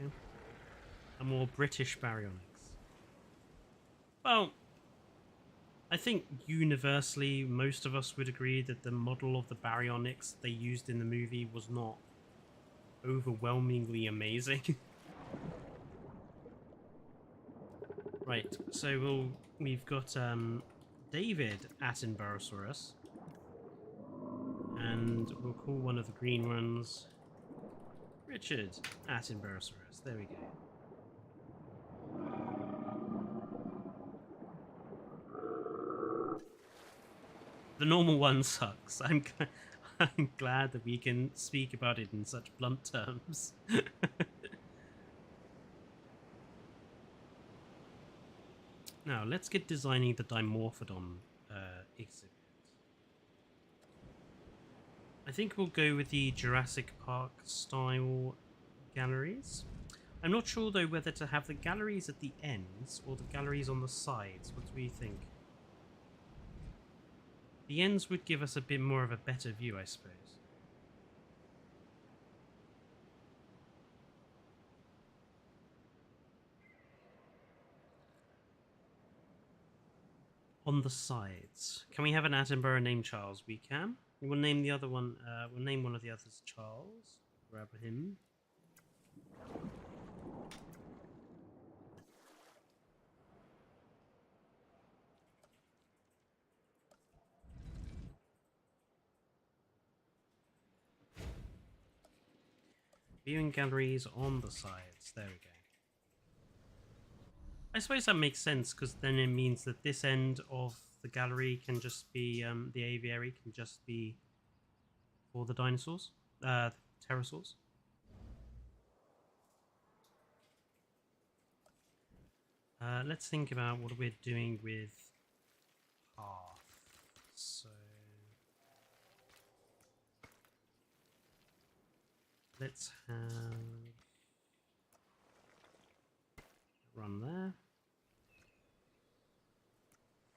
Okay. A more British Baryonyx. Well, I think universally most of us would agree that the model of the Baryonyx they used in the movie was not overwhelmingly amazing. Right, so we've got David Attenborosaurus. And we'll call one of the green ones Richard Attenborosaurus. There we go. The normal one sucks. I'm glad that we can speak about it in such blunt terms. Now, let's get designing the Dimorphodon exhibit. I think we'll go with the Jurassic Park style galleries. I'm not sure though whether to have the galleries at the ends or the galleries on the sides. What do you think? The ends would give us a bit more of a better view, I suppose. On the sides. Can we have an Attenborough named Charles? We can. We'll name the other one, we'll name one of the others Charles. Grab him. Viewing galleries on the sides. There we go. I suppose that makes sense because then it means that this end of the gallery can just be, the aviary can just be for the dinosaurs, pterosaurs. Let's think about what we're doing with path. So let's have run there.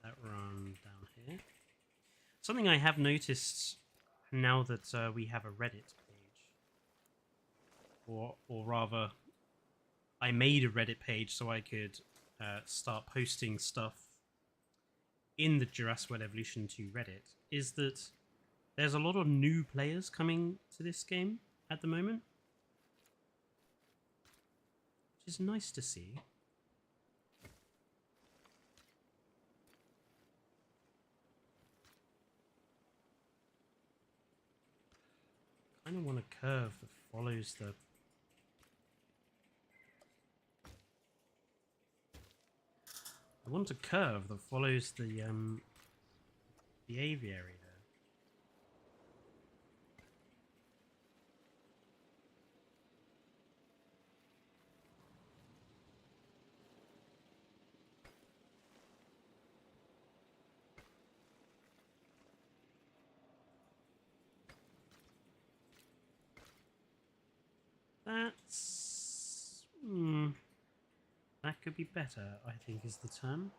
That run down here. Something I have noticed now that we have a Reddit page, or rather, I made a Reddit page so I could start posting stuff in the Jurassic World Evolution to Reddit, is that there's a lot of new players coming to this game at the moment, which is nice to see. I kind of want a curve that follows the... I want a curve that follows the aviary there. That's... that could be better, I think is the term.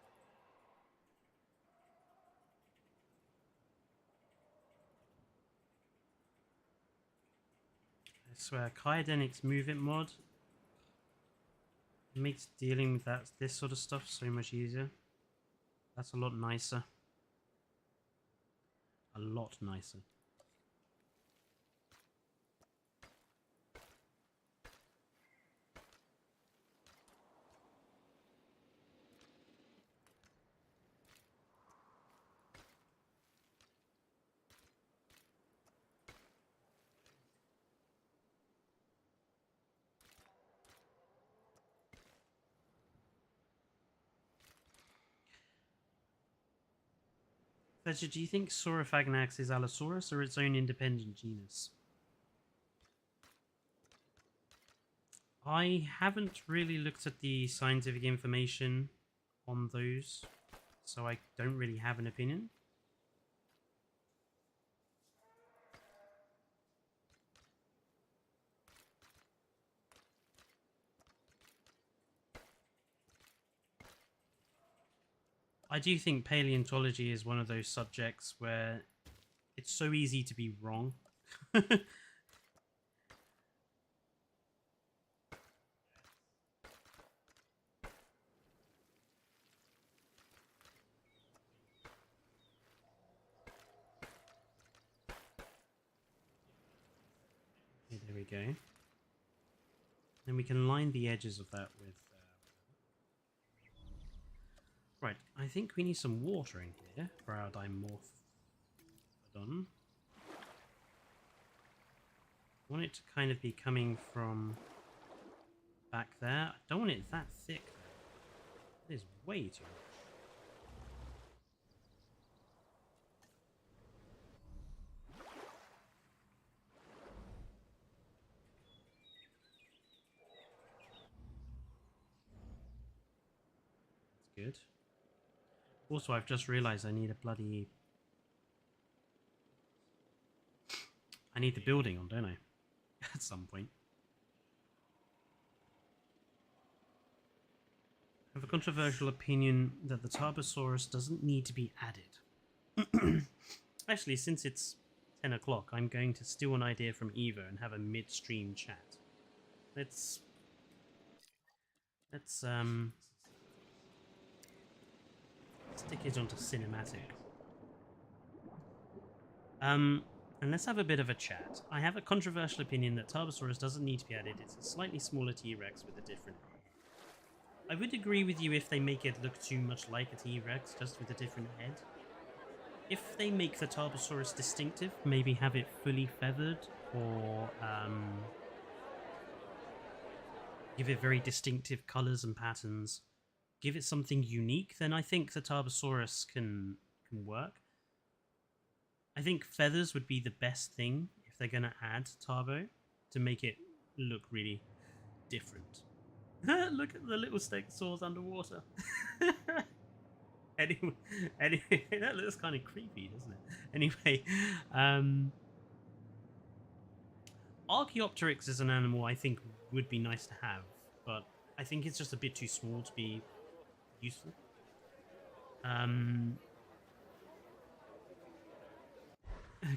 I swear, Kyodenics Move It mod makes dealing with this sort of stuff so much easier. That's a lot nicer. A lot nicer. Fletcher, do you think Saurophagnax is Allosaurus or its own independent genus? I haven't really looked at the scientific information on those, so I don't really have an opinion. I do think paleontology is one of those subjects where it's so easy to be wrong. Okay, there we go. Then we can line the edges of that with... Right, I think we need some water in here for our Dimorphodon. I want it to kind of be coming from back there. I don't want it that thick though. It is way too much. That's good. Also, I've just realised I need a bloody... I need the building on, don't I? At some point. I have a controversial opinion that the Tarbosaurus doesn't need to be added. Actually, since it's 10 o'clock, I'm going to steal an idea from Eva and have a mid-stream chat. Let's stick it onto cinematic. And let's have a bit of a chat. I have a controversial opinion that Tarbosaurus doesn't need to be added. It's a slightly smaller T-Rex with a different head. I would agree with you if they make it look too much like a T-Rex, just with a different head. If they make the Tarbosaurus distinctive, maybe have it fully feathered, or give it very distinctive colours and patterns, give it something unique, then I think the Tarbosaurus can work. I think feathers would be the best thing if they're going to add Tarbo to make it look really different. Look at the little stegosaurs underwater. anyway, that looks kind of creepy, doesn't it? Anyway, Archaeopteryx is an animal I think would be nice to have, but I think it's just a bit too small to be useful.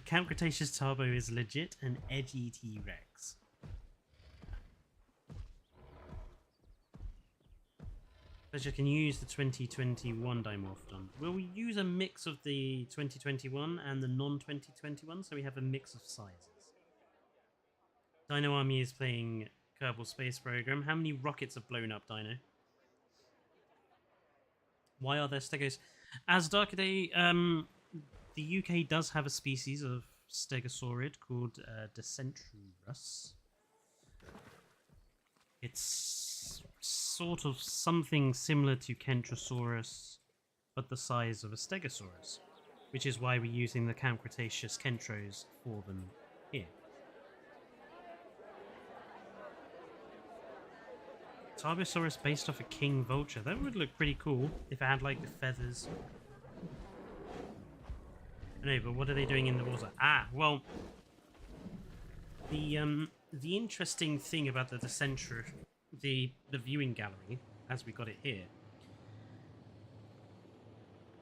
Camp Cretaceous Tarbo is legit an edgy T-Rex. Fletcher, can you use the 2021 Dimorphodon? Will we use a mix of the 2021 and the non-2021, so we have a mix of sizes? Dino Army is playing Kerbal Space Program. How many rockets have blown up, Dino? Why are there stegos? As Darkaday, the UK does have a species of stegosaurid called Dacentrurus. It's sort of something similar to Centrosaurus, but the size of a stegosaurus, which is why we're using the Camp Cretaceous Kentros for them here. Tarbosaurus based off a king vulture. That would look pretty cool if it had like the feathers. No, but what are they doing in the water? Ah, well, the interesting thing about the the viewing gallery, as we got it here.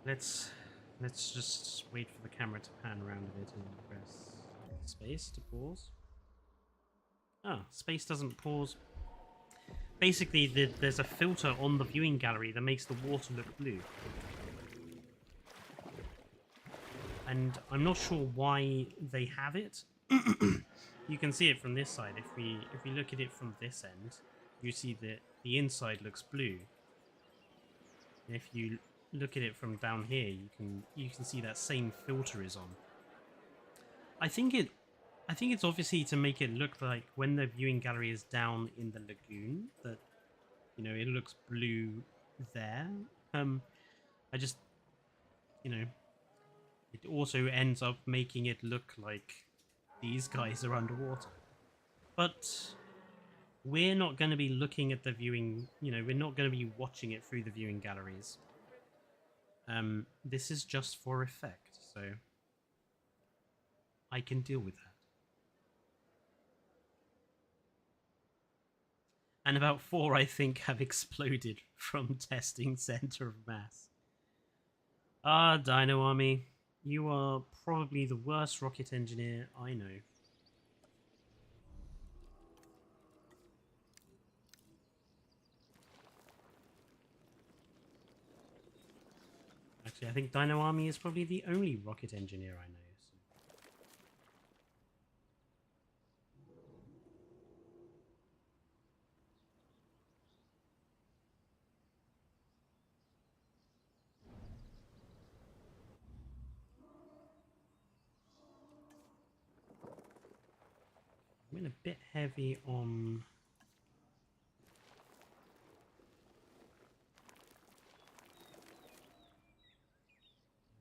Let's just wait for the camera to pan around a bit and press space to pause. Ah, space doesn't pause. Basically, there's a filter on the viewing gallery that makes the water look blue. And I'm not sure why they have it. You can see it from this side. If we look at it from this end, you see that the inside looks blue. And if you look at it from down here, you can see that same filter is on. I think it's obviously to make it look like when the viewing gallery is down in the lagoon that, you know, it looks blue there. I just, you know, it also ends up making it look like these guys are underwater. But we're not going to be looking at the viewing, you know, we're not going to be watching it through the viewing galleries. This is just for effect, so I can deal with that. And about 4, I think, have exploded from testing center of mass. Ah, Dino Army, you are probably the worst rocket engineer I know. Actually, I think Dino Army is probably the only rocket engineer I know. I'm in a bit heavy on...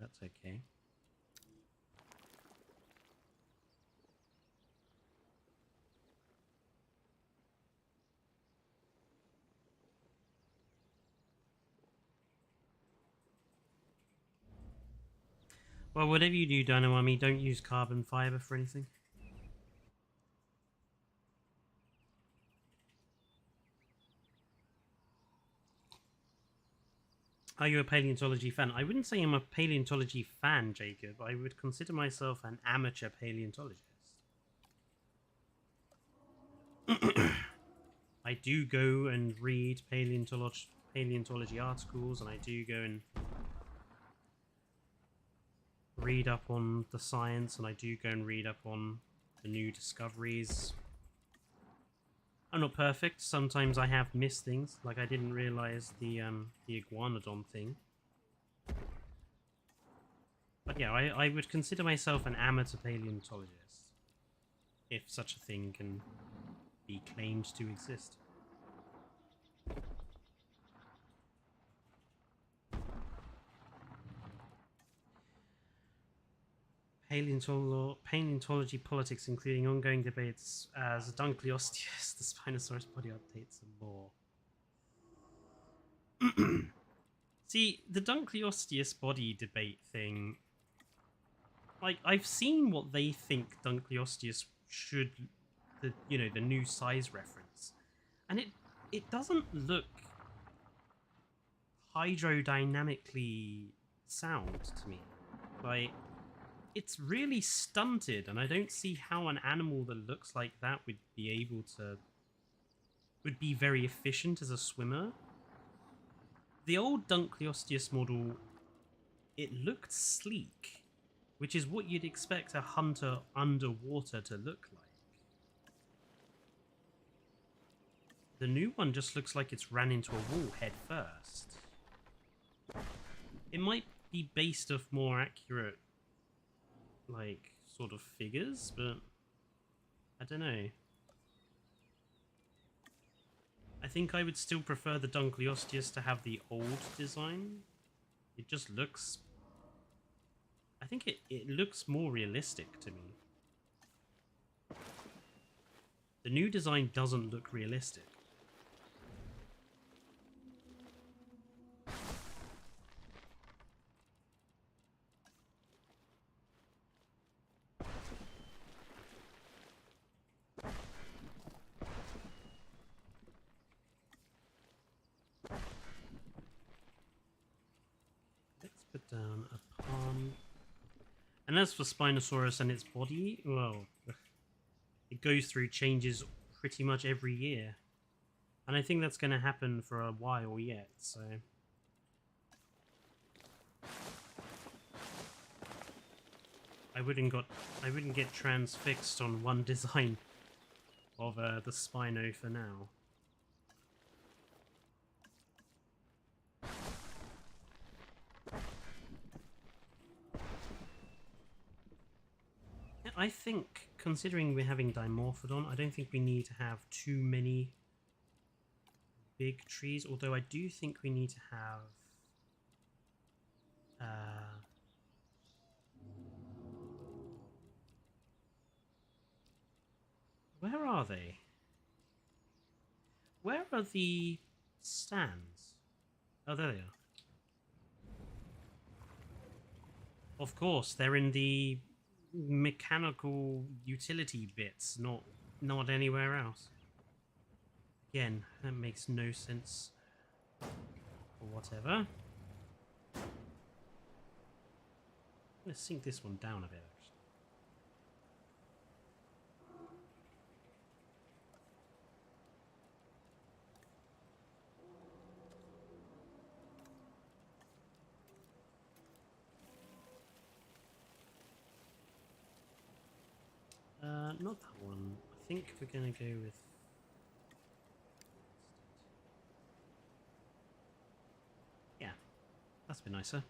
That's okay. Well, whatever you do, Dino Army, don't use carbon fiber for anything. Are you a paleontology fan? I wouldn't say I'm a paleontology fan, Jacob. I would consider myself an amateur paleontologist. I do go and read paleontology articles, and I do go and read up on the science, and I do go and read up on the new discoveries. I'm not perfect. Sometimes I have missed things, like I didn't realize the iguanodon thing. But yeah, I would consider myself an amateur paleontologist, if such a thing can be claimed to exist. Paleontology politics, including ongoing debates as Dunkleosteus, the Spinosaurus body updates, and more. See, the Dunkleosteus body debate thing, like, I've seen what they think Dunkleosteus should, the new size reference, and it doesn't look hydrodynamically sound to me. Like, it's really stunted, and I don't see how an animal that looks like that would be very efficient as a swimmer. The old Dunkleosteus model, it looked sleek, which is what you'd expect a hunter underwater to look like. The new one just looks like it's ran into a wall head first. It might be based off more accurate, like, sort of figures, but I don't know. I think I would still prefer the Dunkleosteus to have the old design. It just looks... I think it looks more realistic to me. The new design doesn't look realistic. Put down a palm. And as for Spinosaurus and its body, well, it goes through changes pretty much every year. And I think that's going to happen for a while yet, so... I wouldn't get transfixed on one design of the Spino for now. I think, considering we're having Dimorphodon, I don't think we need to have too many big trees, although I do think we need to have... where are they? Where are the stands? Oh, there they are. Of course, they're in the mechanical utility bits, not anywhere else. Again, that makes no sense. Or whatever. Let's sink this one down a bit, not that one. I think we're gonna go with... yeah, that's a bit nicer.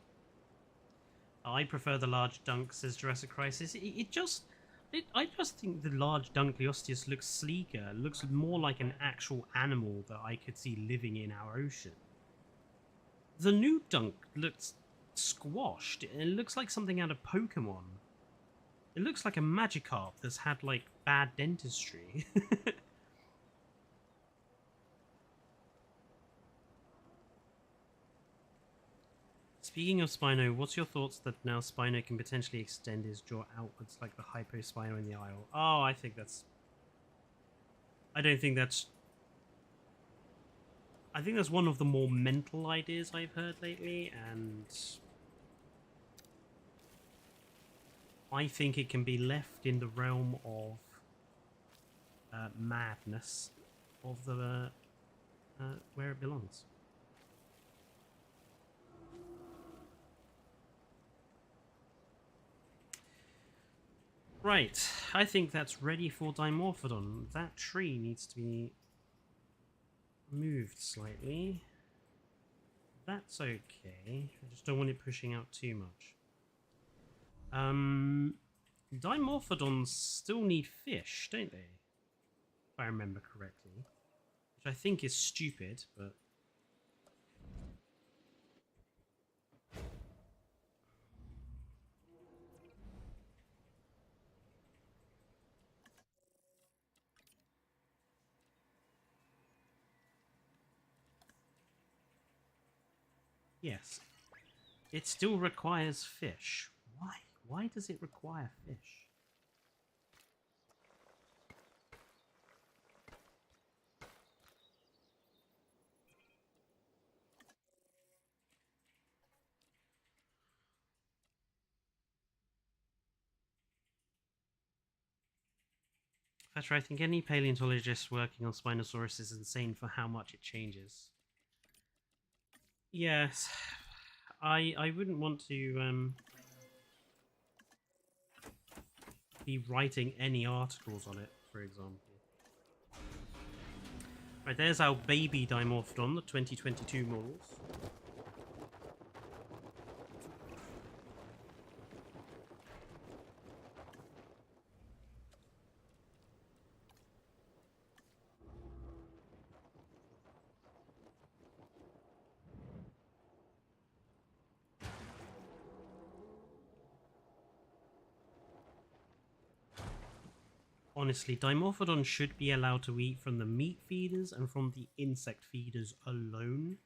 I prefer the large dunk, says Jurassic Crisis. I just think the large Dunkleosteus looks sleeker, looks more like an actual animal that I could see living in our ocean. The new dunk looks squashed. It looks like something out of Pokemon. It looks like a Magikarp that's had, like, bad dentistry. Speaking of Spino, what's your thoughts that now Spino can potentially extend his jaw outwards like the Hypospino in the Isle? Oh, I think that's... I don't think that's... I think that's one of the more mental ideas I've heard lately, and I think it can be left in the realm of madness of the where it belongs. Right, I think that's ready for Dimorphodon. That tree needs to be moved slightly. That's okay. I just don't want it pushing out too much. Dimorphodons still need fish, don't they? If I remember correctly. Which I think is stupid, but... Yes. It still requires fish. Why? Why does it require fish? Fletcher, I think any paleontologist working on Spinosaurus is insane for how much it changes. Yes. I wouldn't want to be writing any articles on it, for example. Right, there's our baby Dimorphodon, the 2022 models. Honestly, Dimorphodon should be allowed to eat from the meat feeders and from the insect feeders alone.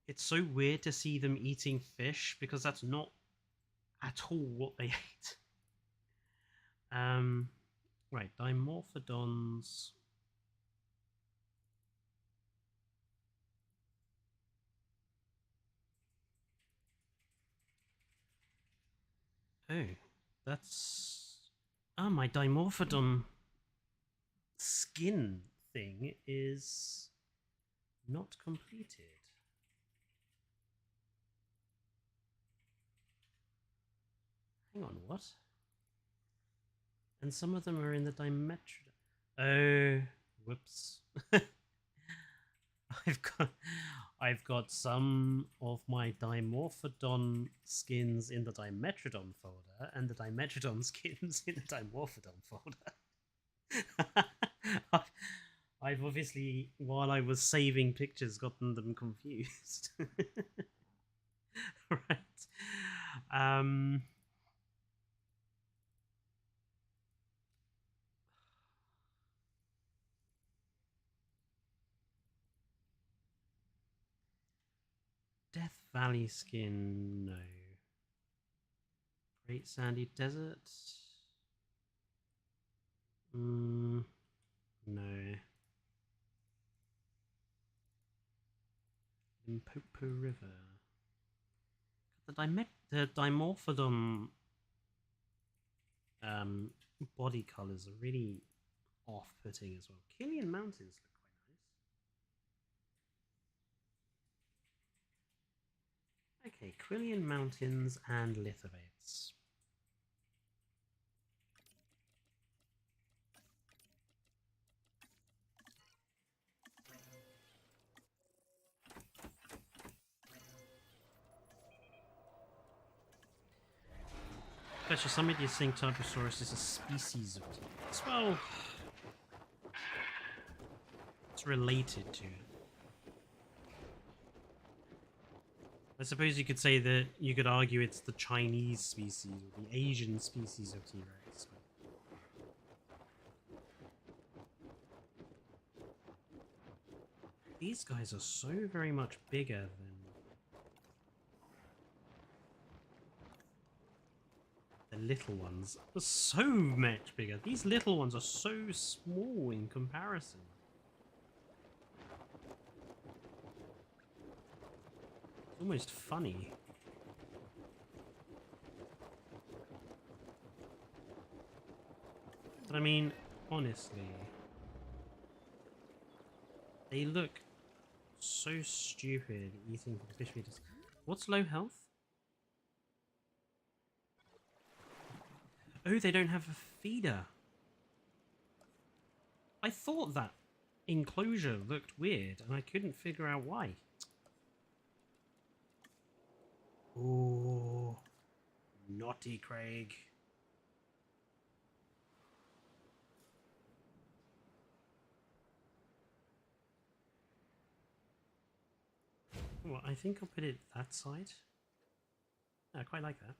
It's so weird to see them eating fish because that's not at all what they ate. Right, Dimorphodons. Oh, that's... Oh, my Dimorphodon skin thing is not completed. Hang on, what? And some of them are in the Dimetrodon. Oh, whoops. I've got some of my Dimorphodon skins in the Dimetrodon folder and the Dimetrodon skins in the Dimorphodon folder. I've obviously, while I was saving pictures, gotten them confused. Right. Death Valley skin, no. Great Sandy Desert? No. Limpopo River. The Dimorphodon body colours are really off-putting as well. Killian Mountains look quite nice. Okay, Quillian Mountains and Lithobates. Fletcher, somebody is saying Typosaurus is a species of T-Rex. Well, it's related to it. I suppose you could say that you could argue it's the Chinese species or the Asian species of T-Rex. These guys are so very much bigger than little ones are so much bigger. These little ones are so small in comparison. It's almost funny. But I mean, honestly, they look so stupid eating fish feeders. What's low health? Oh, they don't have a feeder. I thought that enclosure looked weird and I couldn't figure out why. Oh, naughty Craig. Well, I think I'll put it that side. I quite like that.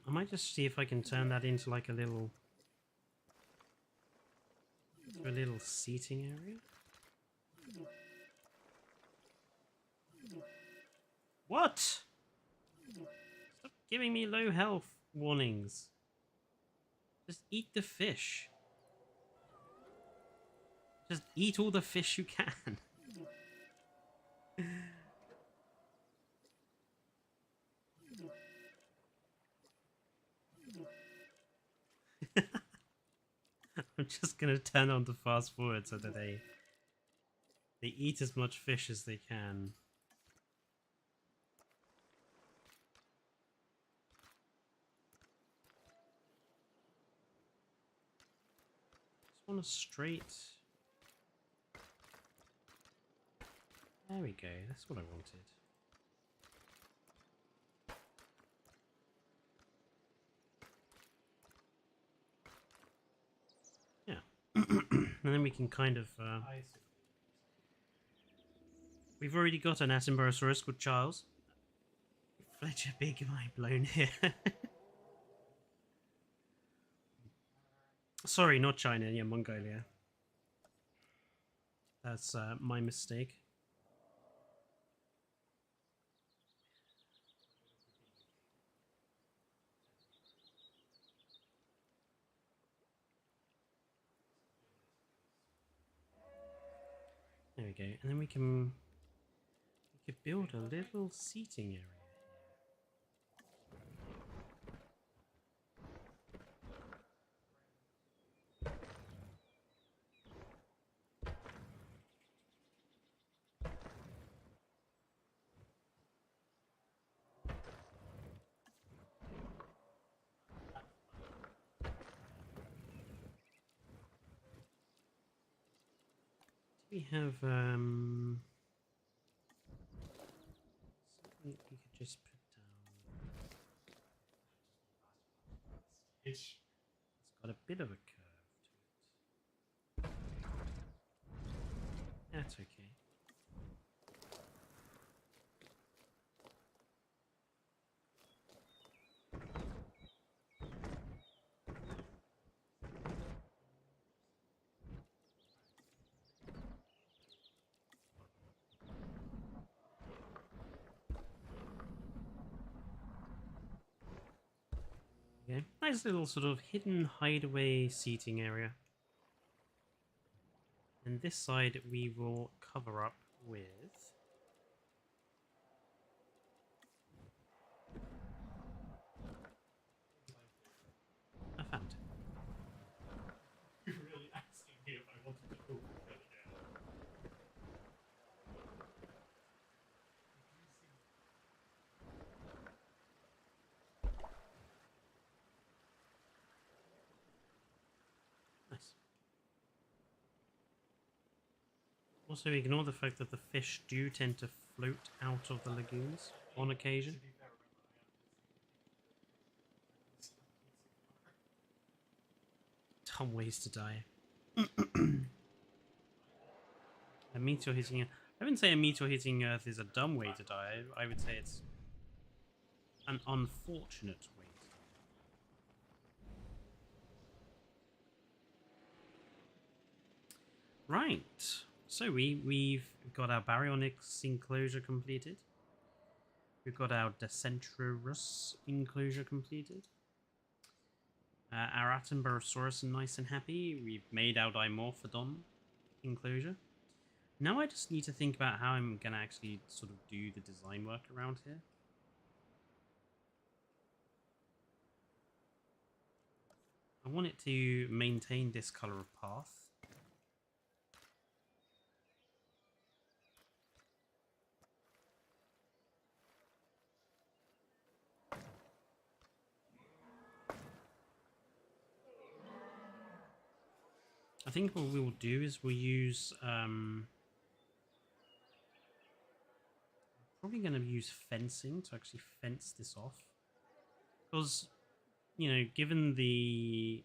I might just see if I can turn that into like a little seating area. What? Stop giving me low health warnings. Just eat the fish. Just eat all the fish you can. I'm just gonna turn on the fast forward so that they eat as much fish as they can. Just want a straight. There we go. That's what I wanted. And then we can kind of... we've already got an Attenborosaurus called Charles. Fletcher, big mind blown here. Sorry, not China, yeah, Mongolia. That's my mistake. There we go, and then we could build a little seating area. We have something we could just put down. It's got a bit of a curve to it. That's okay. Okay, nice little sort of hidden hideaway seating area. And this side we will cover up with a fountain. You're really asking me if I wanted to open it again. Nice. Also, ignore the fact that the fish do tend to float out of the lagoons on occasion. Dumb ways to die. A meteor hitting you. I wouldn't say a meteor hitting Earth is a dumb way to die. I would say it's an unfortunate way to die. Right. So we've got our Baryonyx enclosure completed. We've got our Dacentrurus enclosure completed. Our Attenborosaurus nice and happy. We've made our Dimorphodon enclosure. Now I just need to think about how I'm going to actually sort of do the design work around here. I want it to maintain this color of path. I think what we will do is we'll use probably going to use fencing to actually fence this off, because, you know, given the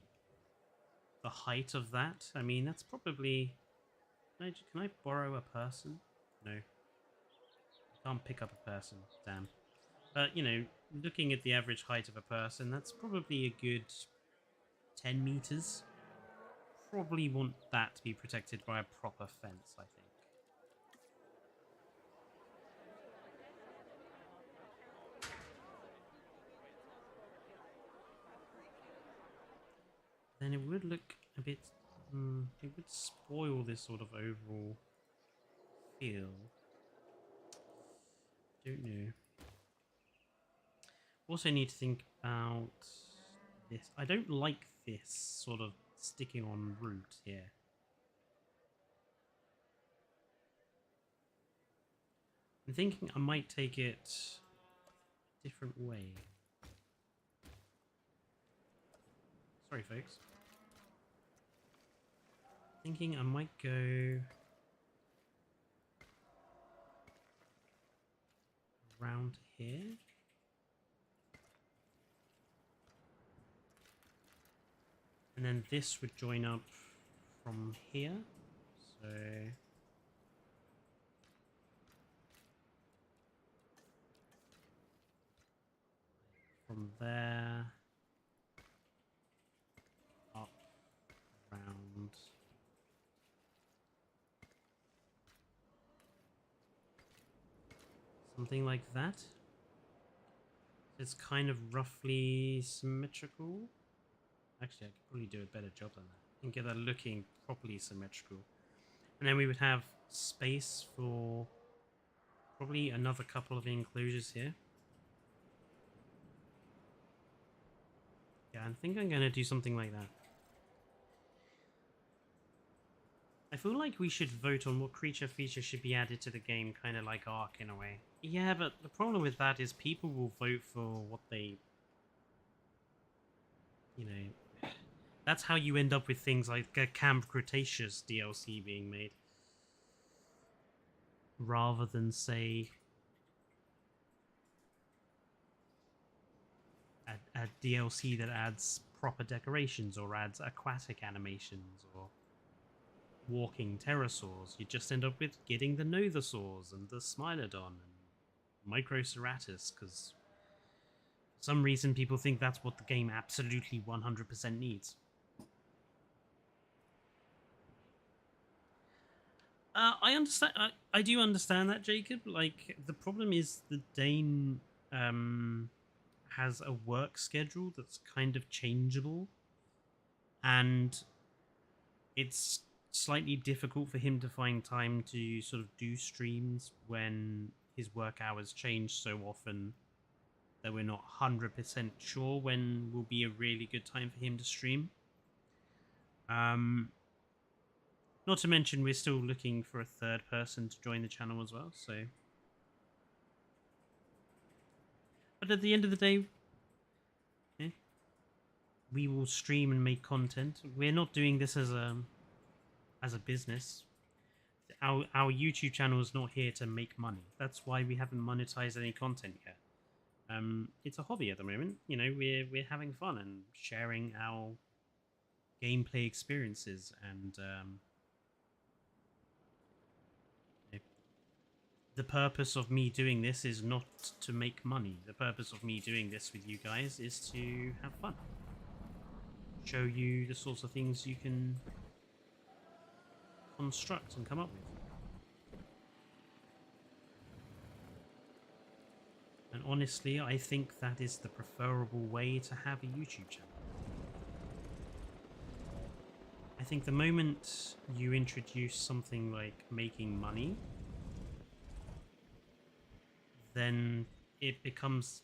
height of that, I mean, that's probably... Can I borrow a person? No. I can't pick up a person. Damn. But, you know, looking at the average height of a person, that's probably a good 10 meters. Probably want that to be protected by a proper fence, I think. Then it would look a bit... it would spoil this sort of overall feel. Don't know. Also need to think about this. I don't like this sort of sticking on root here. I'm thinking I might take it a different way. Sorry, folks. Thinking I might go around here. And then this would join up from here. So from there up, around. Something like that. It's kind of roughly symmetrical. Actually, I could probably do a better job than that and get that looking properly symmetrical. And then we would have space for probably another couple of enclosures here. Yeah, I think I'm going to do something like that. I feel like we should vote on what creature feature should be added to the game, kind of like Ark in a way. Yeah, but the problem with that is people will vote for what they... You know... That's how you end up with things like a Camp Cretaceous DLC being made. Rather than, say... a DLC that adds proper decorations or adds aquatic animations or walking pterosaurs. You just end up with getting the Nothosaurs and the Smilodon and Microceratus, because for some reason people think that's what the game absolutely 100% needs. I understand. I do understand that, Jacob. Like, the problem is the Dane has a work schedule that's kind of changeable, and it's slightly difficult for him to find time to sort of do streams when his work hours change so often that we're not 100% sure when will be a really good time for him to stream. Not to mention we're still looking for a third person to join the channel as well, so... But at the end of the day, we will stream and make content. We're not doing this as a business. Our YouTube channel is not here to make money. That's why we haven't monetized any content yet. It's a hobby at the moment. You know, we're having fun and sharing our gameplay experiences and the purpose of me doing this is not to make money. The purpose of me doing this with you guys is to have fun. Show you the sorts of things you can construct and come up with. And honestly, I think that is the preferable way to have a YouTube channel. I think the moment you introduce something like making money, then it becomes,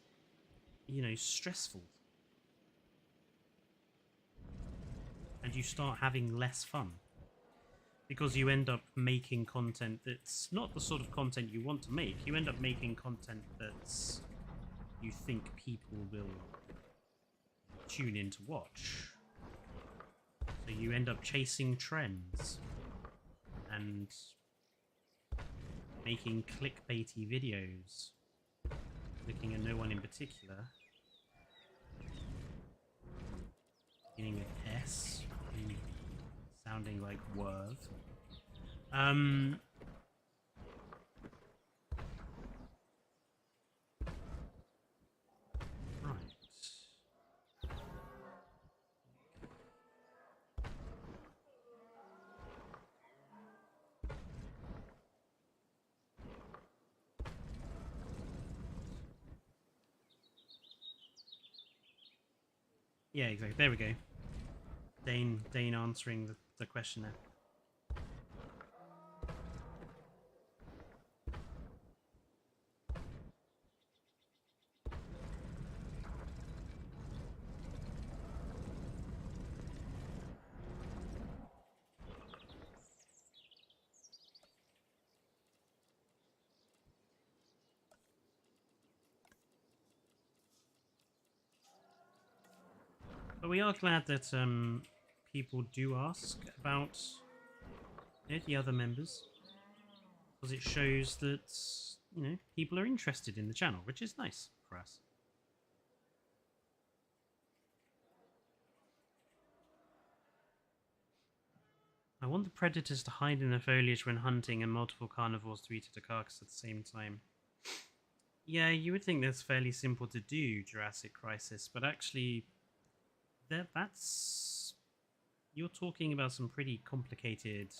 you know, stressful. And you start having less fun. Because you end up making content that's not the sort of content you want to make. You end up making content that's you think people will tune in to watch. So you end up chasing trends and making clickbaity videos, looking at no one in particular, beginning with S, sounding like Worth. Right. Yeah, exactly. There we go. Dane answering the question there. But we are glad that people do ask about the other members, because it shows that, you know, people are interested in the channel, which is nice for us. I want the predators to hide in the foliage when hunting and multiple carnivores to eat at a carcass at the same time. Yeah, you would think that's fairly simple to do, Jurassic Crisis, but actually that's... You're talking about some pretty complicated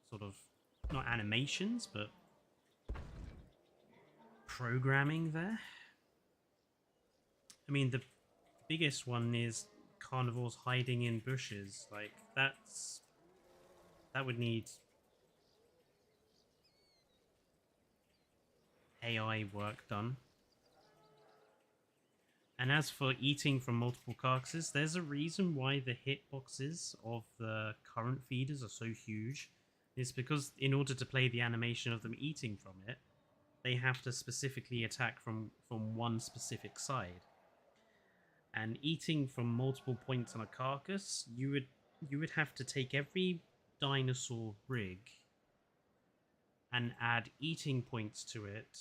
sort of, not animations, but programming there. I mean, the biggest one is carnivores hiding in bushes. Like, that would need AI work done. And as for eating from multiple carcasses, there's a reason why the hitboxes of the current feeders are so huge. It's because in order to play the animation of them eating from it, they have to specifically attack from one specific side. And eating from multiple points on a carcass, you would have to take every dinosaur rig and add eating points to it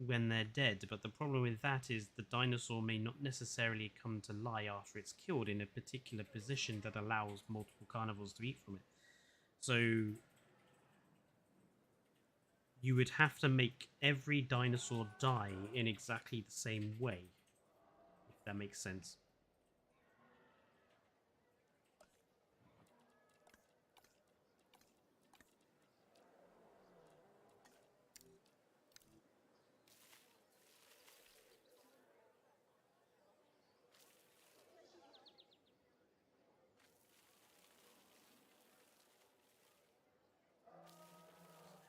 when they're dead. But the problem with that is the dinosaur may not necessarily come to lie after it's killed in a particular position that allows multiple carnivores to eat from it. So you would have to make every dinosaur die in exactly the same way, if that makes sense.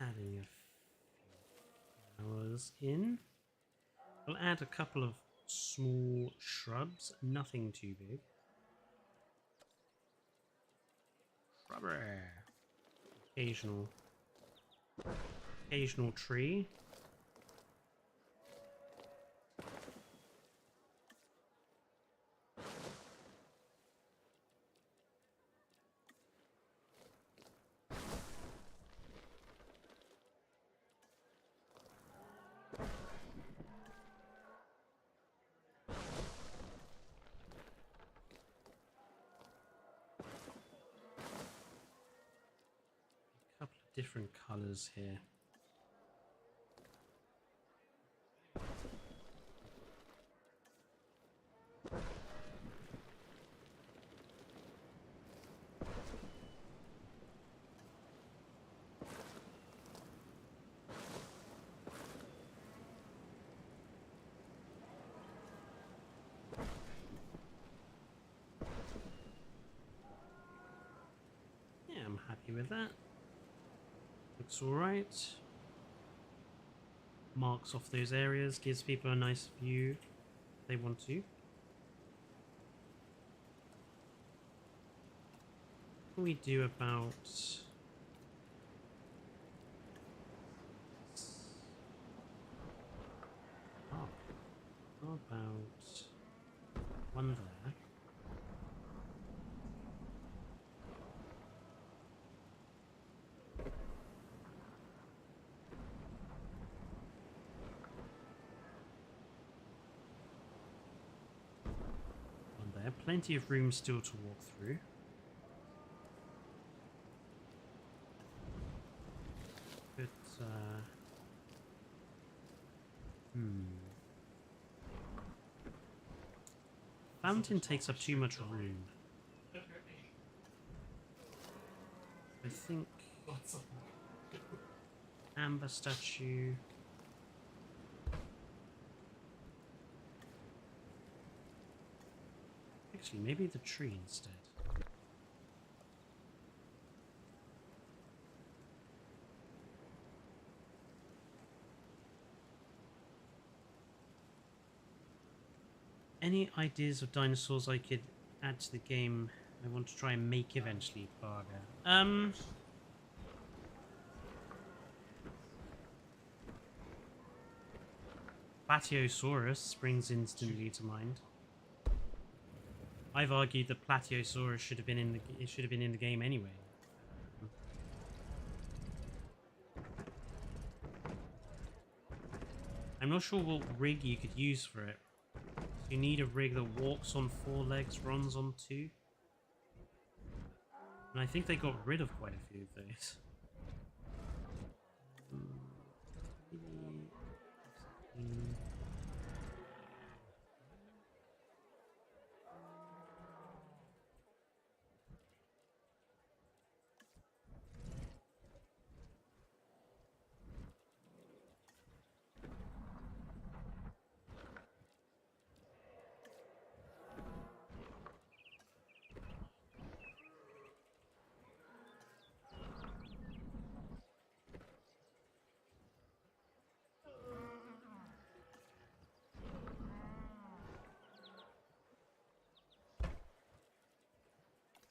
Adding a few flowers in. We'll add a couple of small shrubs, nothing too big. Shrubbery. Occasional tree. different colours here. Yeah, I'm happy with that. Looks alright. Marks off those areas, gives people a nice view if they want to. What can we do about... Oh, how about one there? One there. Plenty of room still to walk through. But, fountain takes up too much room. I think amber statue. Actually, maybe the tree instead. Any ideas of dinosaurs I could add to the game I want to try and make eventually, Barga? Platyosaurus springs instantly to mind. I've argued that Platyosaurus should have been in the game anyway. I'm not sure what rig you could use for it. You need a rig that walks on 4 legs, runs on 2. And I think they got rid of quite a few of those.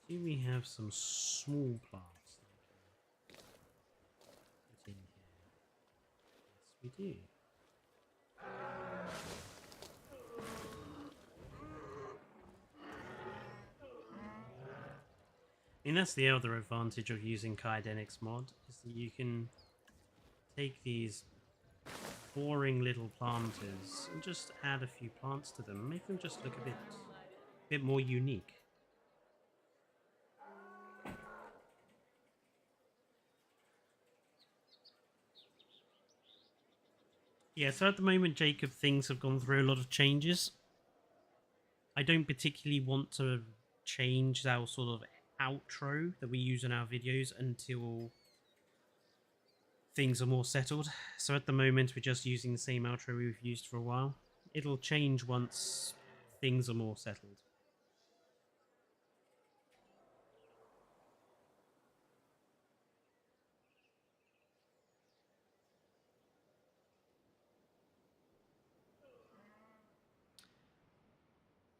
Do we have some small plants that we can put in here? Yes, we do. I mean, that's the other advantage of using Kaidenics mod, is that you can take these boring little planters and just add a few plants to them and make them just look a bit more unique. Yeah, so at the moment, Jacob, things have gone through a lot of changes. I don't particularly want to change our sort of outro that we use in our videos until things are more settled. So at the moment, we're just using the same outro we've used for a while. It'll change once things are more settled.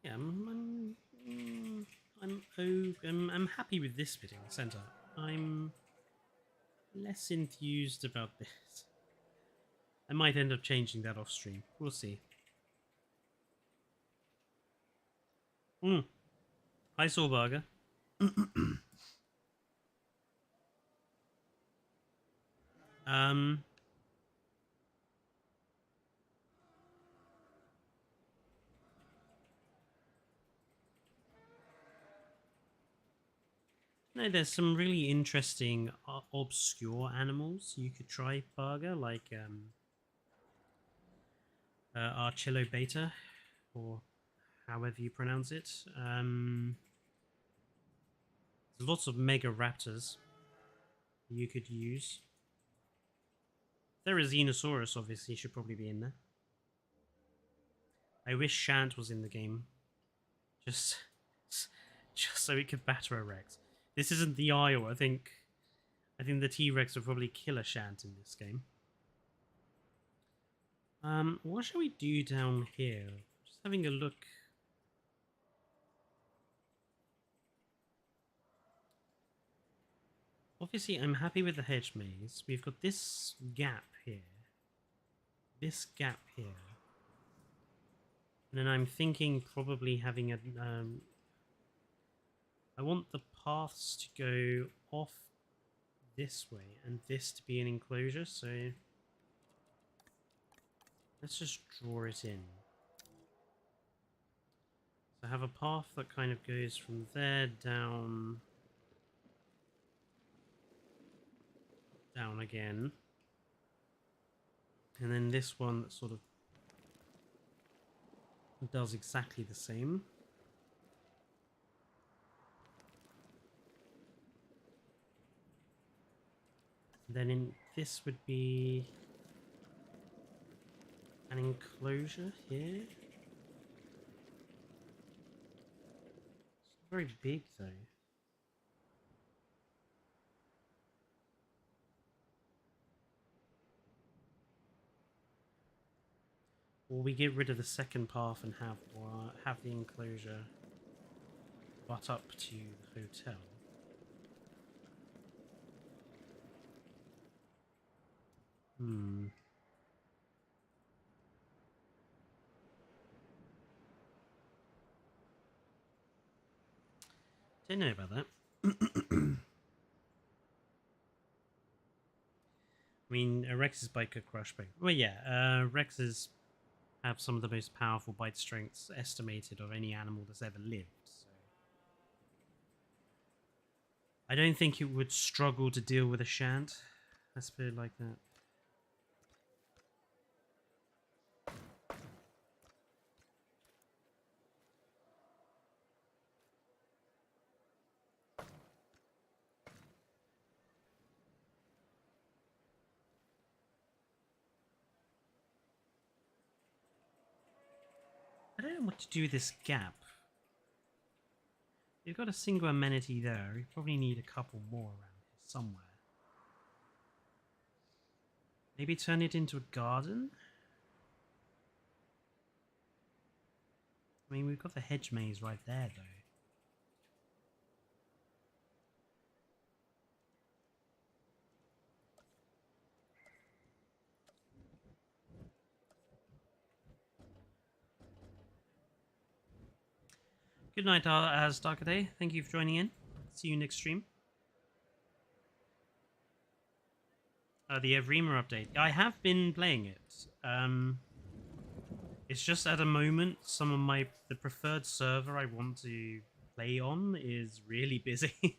Yeah, I'm happy with this bit in the center. I'm less enthused about this. I might end up changing that off stream. We'll see. Hi, Sorbarger. No, there's some really interesting obscure animals you could try, Barga, like Archilobeta, or however you pronounce it. There's lots of mega raptors you could use. There is Dinosaurus, obviously, should probably be in there. I wish Shant was in the game. Just so he could batter a Rex. This isn't the Isle, I think the T-Rex would probably kill a Shant in this game. What shall we do down here? Just having a look. Obviously, I'm happy with the hedge maze. We've got this gap here. This gap here. And then I'm thinking probably having a... I want the paths to go off this way and this to be an enclosure, so... Let's just draw it in. So I have a path that kind of goes from there down... down again. And then this one that sort of does exactly the same. Then this would be an enclosure here. It's not very big though. Or we get rid of the second path and have the enclosure butt up to the hotel. Don't know about that. I mean, Rex's bite could crush both. Well, yeah, Rex's have some of the most powerful bite strengths estimated of any animal that's ever lived. So I don't think it would struggle to deal with a Shant. Let's put it like that. I don't know what to do with this gap. You've got a single amenity there. You probably need a couple more around here somewhere. Maybe turn it into a garden? I mean, we've got the hedge maze right there, though. Good night, as Darker Day. Thank you for joining in. See you next stream. The Evrima update. I have been playing it. It's just at a moment, the preferred server I want to play on is really busy.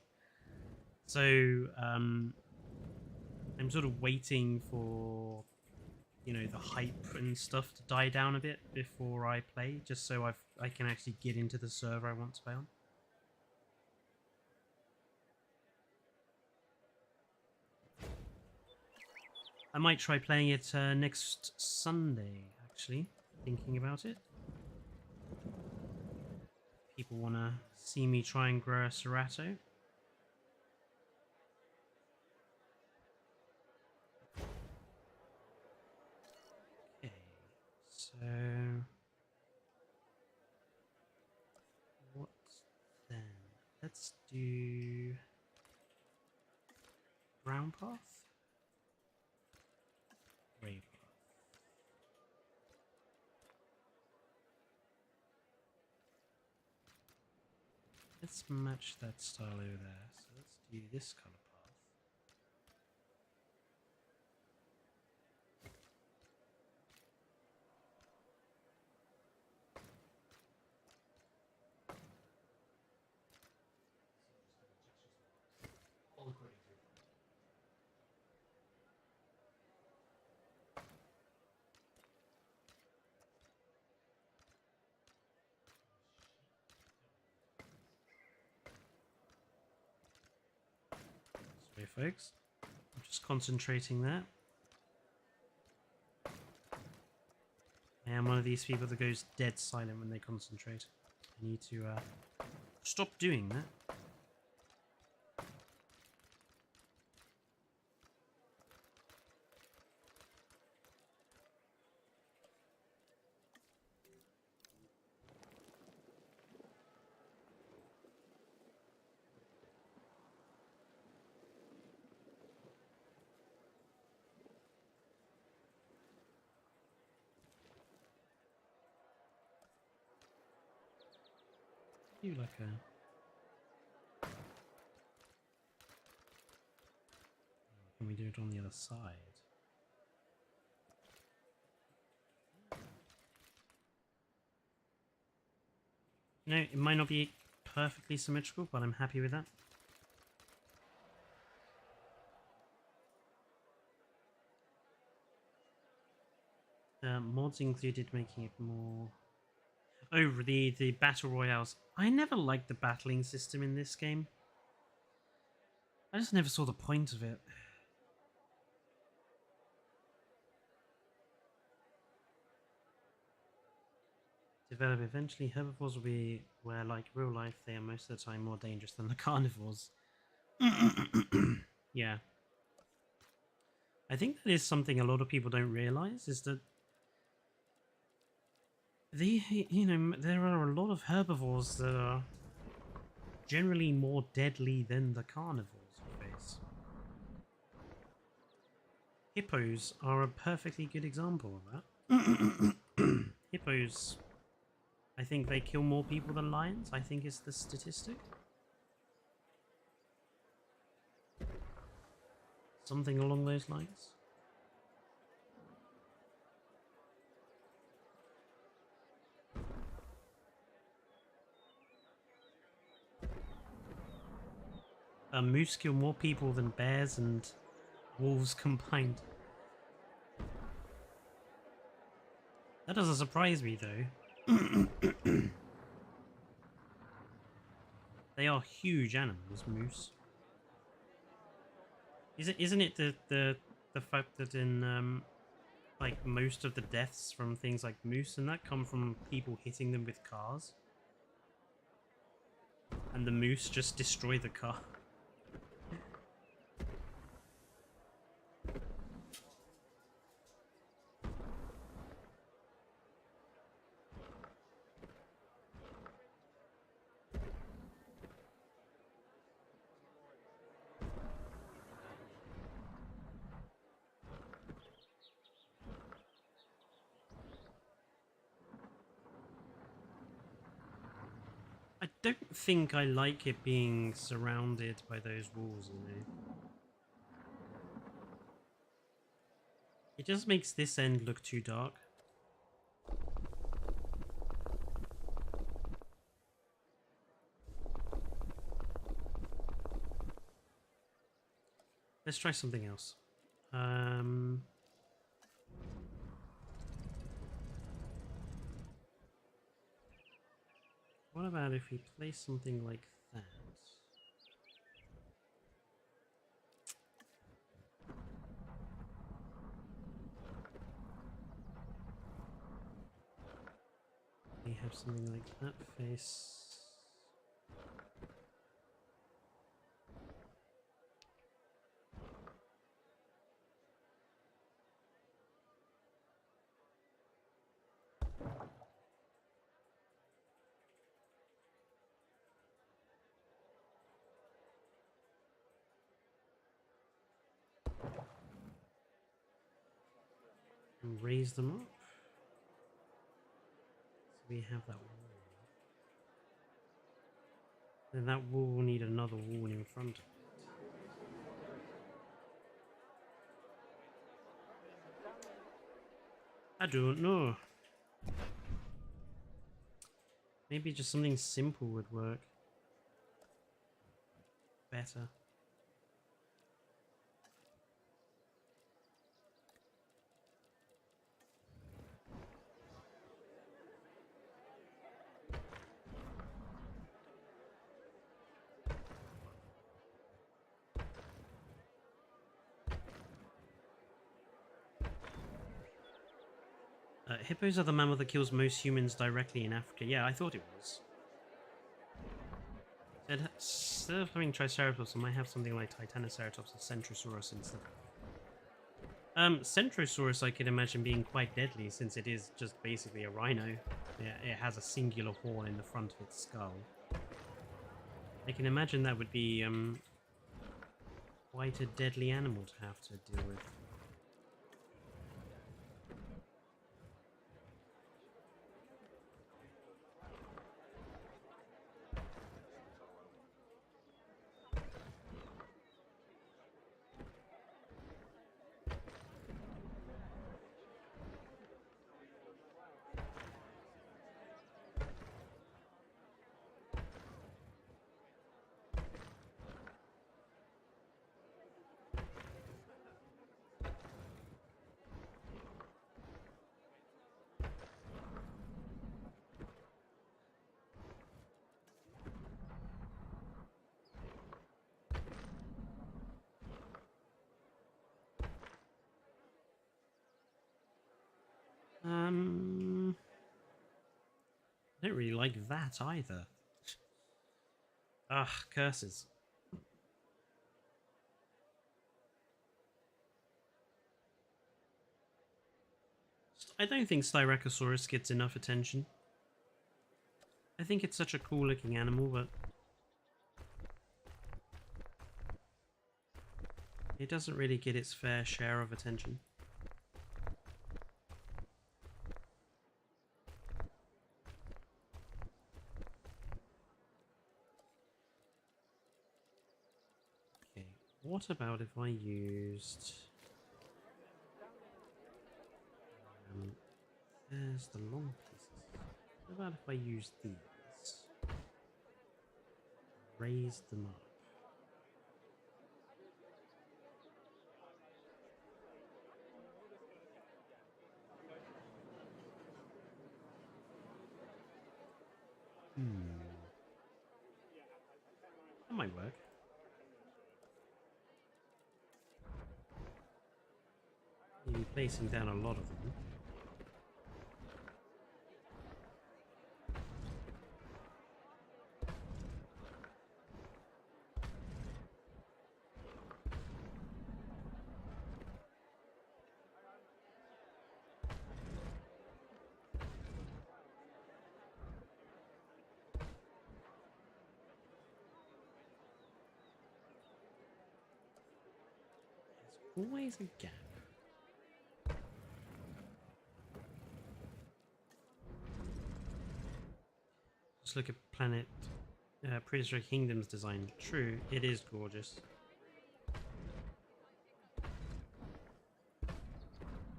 So, I'm sort of waiting for, you know, the hype and stuff to die down a bit before I play, just so I can actually get into the server I want to play on. I might try playing it next Sunday, actually, thinking about it. People want to see me try and grow a Cerato. Okay, so... what then? Let's do... brown path? Grey path. Let's match that style over there. So let's do this color path. folks. I'm just concentrating there. I am one of these people that goes dead silent when they concentrate. I need to stop doing that. Do like a... Can we do it on the other side? No, it might not be perfectly symmetrical, but I'm happy with that. Mods included making it more... Oh, the battle royales. I never liked the battling system in this game. I just never saw the point of it. Develop eventually, herbivores will be where, like real life, they are most of the time more dangerous than the carnivores. Yeah. I think that is something a lot of people don't realize, is that there are a lot of herbivores that are generally more deadly than the carnivores you face. Hippos are a perfectly good example of that. Hippos, I think they kill more people than lions, I think is the statistic. Something along those lines. Moose kill more people than bears and wolves combined. That doesn't surprise me, though. They are huge animals, moose. Isn't it the fact that in like most of the deaths from things like moose and that come from people hitting them with cars, and the moose just destroy the car? I don't think I like it being surrounded by those walls, you know. It just makes this end look too dark. Let's try something else. What about if we place something like that? We have something like that face. And raise them up. So we have that wall. Then that wall will need another wall in front. I don't know. Maybe just something simple would work better. Hippos are the mammal that kills most humans directly in Africa. Yeah, I thought it was. Instead of having Triceratops, I might have something like Titanoceratops or Centrosaurus instead. Centrosaurus I could imagine being quite deadly since it is just basically a rhino. It has a singular horn in the front of its skull. I can imagine that would be quite a deadly animal to have to deal with. I don't really like that either. Ugh, curses. I don't think Styracosaurus gets enough attention. I think it's such a cool looking animal, but it doesn't really get its fair share of attention. Okay, what about if I used... there's the long pieces. What about if I use these? Raise them up. That might work. Maybe placing down a lot of them. Always a gap. Just look at Planet Prehistoric Kingdom's design. True, it is gorgeous.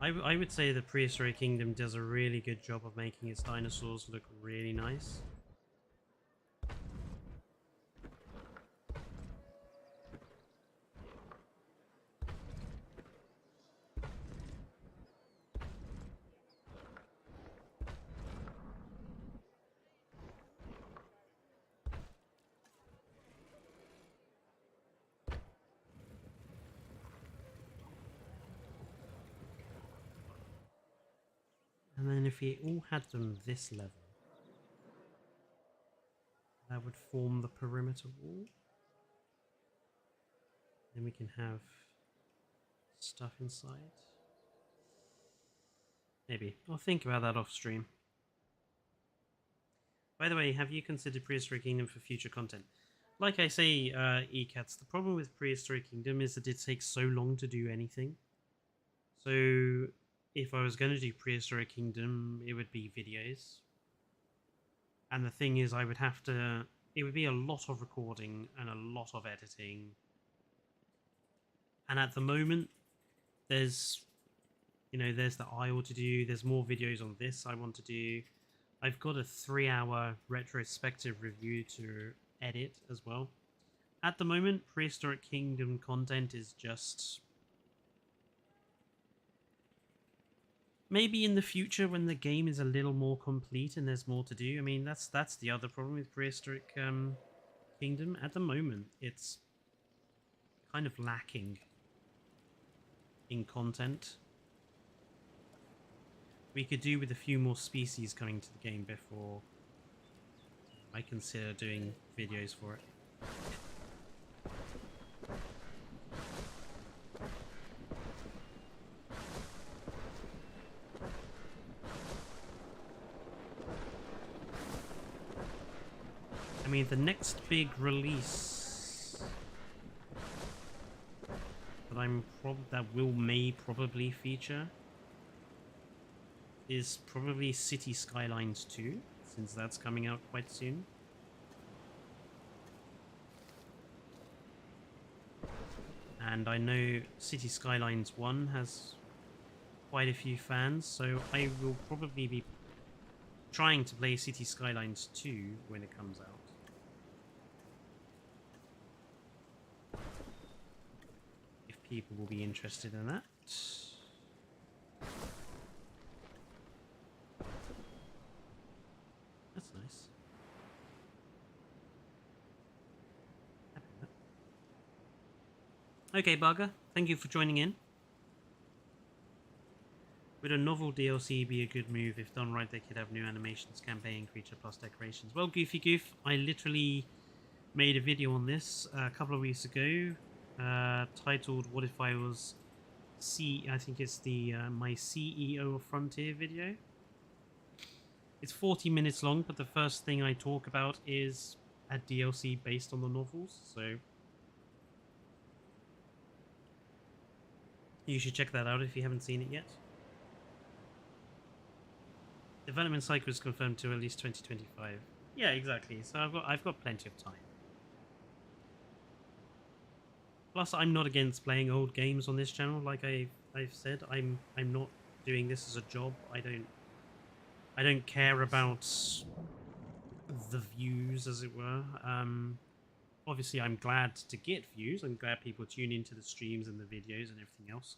I would say the Prehistoric Kingdom does a really good job of making its dinosaurs look really nice. And then if we all had them this level, that would form the perimeter wall. Then we can have stuff inside. Maybe. I'll think about that off stream. By the way, have you considered Prehistoric Kingdom for future content? Like I say, ECATS, the problem with Prehistoric Kingdom is that it takes so long to do anything. So if I was going to do Prehistoric Kingdom, it would be videos. And the thing is, I would have to... It would be a lot of recording and a lot of editing. And at the moment, there's... You know, there's the aisle to do. There's more videos on this I want to do. I've got a 3-hour retrospective review to edit as well. At the moment, Prehistoric Kingdom content is just... Maybe in the future when the game is a little more complete and there's more to do. I mean, that's the other problem with Prehistoric Kingdom. At the moment, it's kind of lacking in content. We could do with a few more species coming to the game before I consider doing videos for it. I mean, the next big release that may probably feature is probably City Skylines 2, since that's coming out quite soon. And I know City Skylines 1 has quite a few fans, so I will probably be trying to play City Skylines 2 when it comes out. If people will be interested in that. That's nice. Okay, Bugger, thank you for joining in. Would a novel DLC be a good move? If done right, they could have new animations, campaign, creature plus decorations. Well, Goofy Goof, I literally made a video on this a couple of weeks ago, titled "What if I was I think it's the my CEO of Frontier video. It's 40 minutes long, but the first thing I talk about is a DLC based on the novels, so you should check that out if you haven't seen it yet. Development cycle is confirmed to at least 2025. Yeah, exactly. So I've got plenty of time. Plus, I'm not against playing old games on this channel. Like I've said, I'm not doing this as a job. I don't care about the views, as it were. Obviously, I'm glad to get views. I'm glad people tune into the streams and the videos and everything else.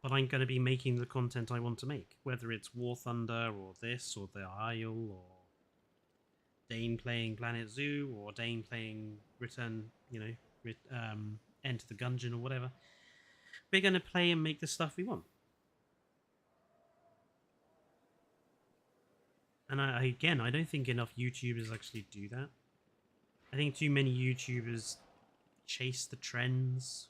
But I'm going to be making the content I want to make, whether it's War Thunder or this or The Isle or Dane playing Planet Zoo or Dane playing Return, Enter the Gungeon or whatever. We're going to play and make the stuff we want. And again, I don't think enough YouTubers actually do that. I think too many YouTubers chase the trends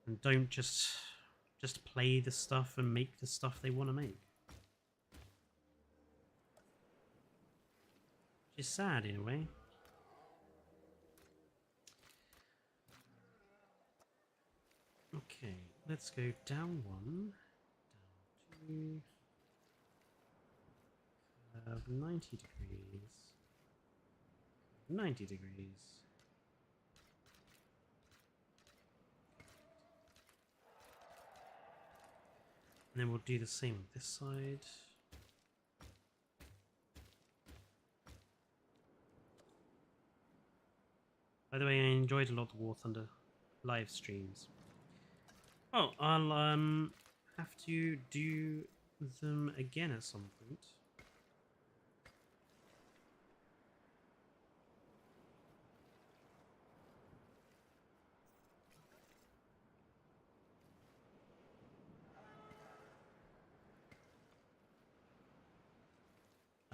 and don't just play the stuff and make the stuff they want to make. Which is sad in a way. Okay, let's go down one, down two, 90 degrees, 90 degrees. And then we'll do the same on this side. By the way, I enjoyed a lot of War Thunder live streams. Oh, I'll have to do them again at some point.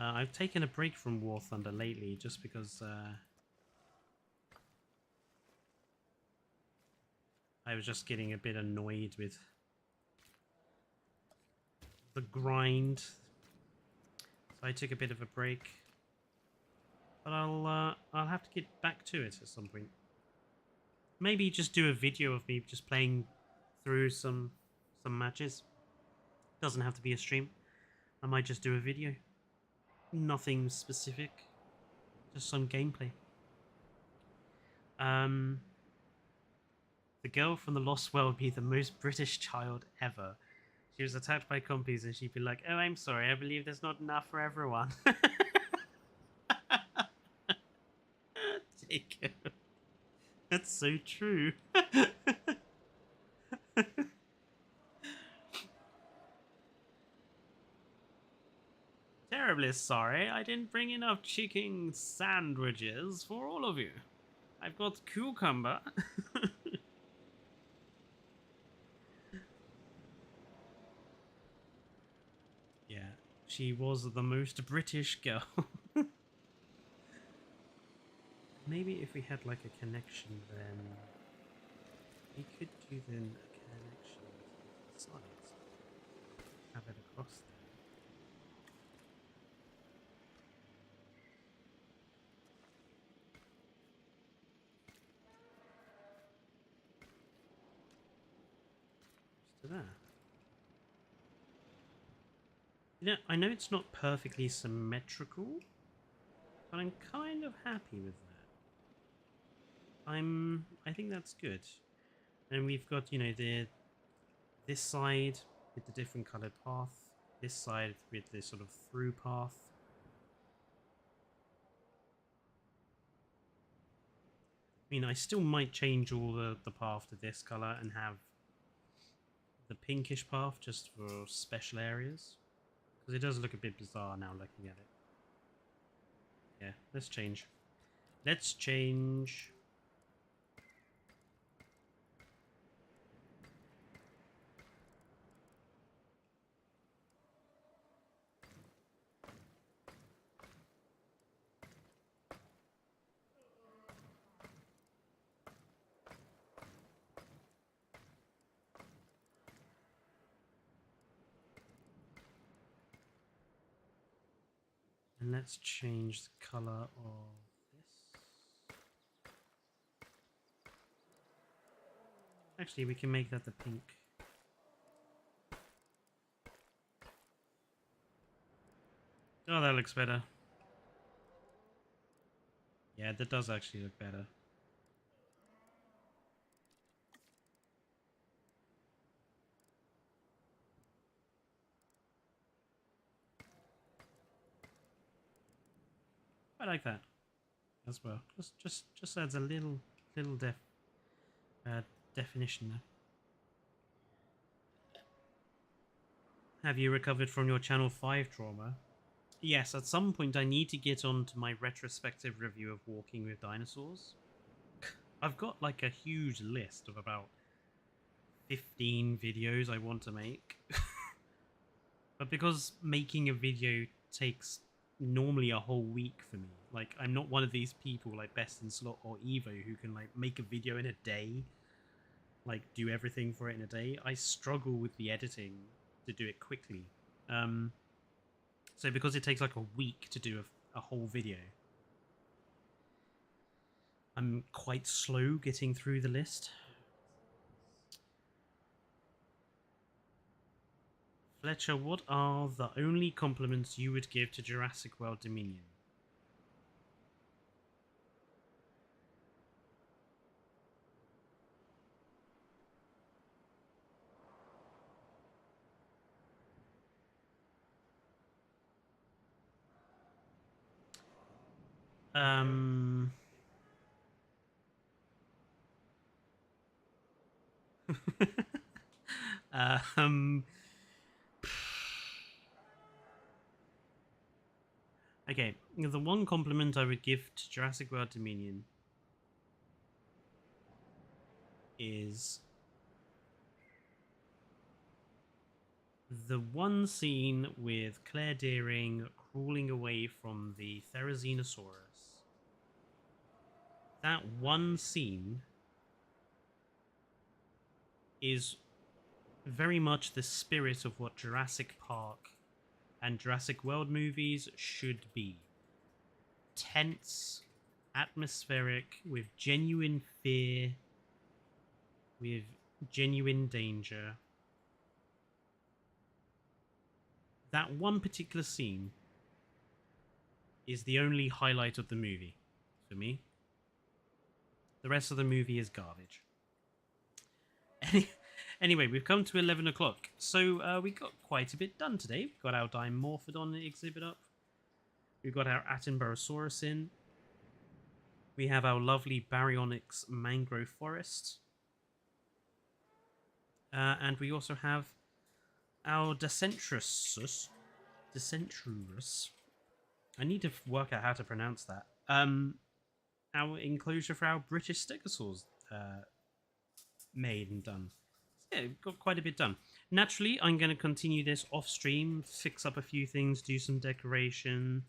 I've taken a break from War Thunder lately just because I was just getting a bit annoyed with the grind. So I took a bit of a break. But I'll have to get back to it at some point. Maybe just do a video of me just playing through some matches. Doesn't have to be a stream. I might just do a video. Nothing specific. Just some gameplay. The girl from the Lost World would be the most British child ever. She was attacked by compies and she'd be like, "Oh, I'm sorry, I believe there's not enough for everyone." Jacob. That's so true. Terribly sorry, I didn't bring enough chicken sandwiches for all of you. I've got cucumber. She was the most British girl. Maybe if we had like a connection, then we could do then a connection to the sides. Have it across there. Just to that. You know, I know it's not perfectly symmetrical, but I'm kind of happy with that. I think that's good. And we've got, you know, this side with the different colored path, this side with this sort of through path. I mean, I still might change all the path to this color and have the pinkish path just for special areas. Because it does look a bit bizarre now looking at it. Yeah, let's change. Let's change. And let's change the color of this. Actually, we can make that the pink. Oh, that looks better. Yeah, that does actually look better. I like that as well. Just adds a little definition there. Have you recovered from your Channel 5 trauma? Yes, at some point I need to get on to my retrospective review of Walking with Dinosaurs. I've got like a huge list of about 15 videos I want to make. But because making a video takes normally a whole week for me, like I'm not one of these people like Best in Slot or Evo who can like make a video in a day, like do everything for it in a day. I struggle with the editing to do it quickly. So because it takes like a week to do a whole video, I'm quite slow getting through the list. Fletcher, what are the only compliments you would give to Jurassic World Dominion? um... Okay, the one compliment I would give to Jurassic World Dominion is the one scene with Claire Deering crawling away from the Therizinosaurus. That one scene is very much the spirit of what Jurassic Park and Jurassic World movies should be. Tense, atmospheric, with genuine fear, with genuine danger. That one particular scene is the only highlight of the movie for me. The rest of the movie is garbage. Anyway, we've come to 11 o'clock, so we got quite a bit done today. We've got our Dimorphodon exhibit up. We've got our Attenborosaurus in. We have our lovely Baryonyx mangrove forest. And we also have our Dacentrurus. I need to work out how to pronounce that. Our enclosure for our British stegosaurs made and done. So yeah, we've got quite a bit done. Naturally, I'm going to continue this off stream, fix up a few things, do some decoration.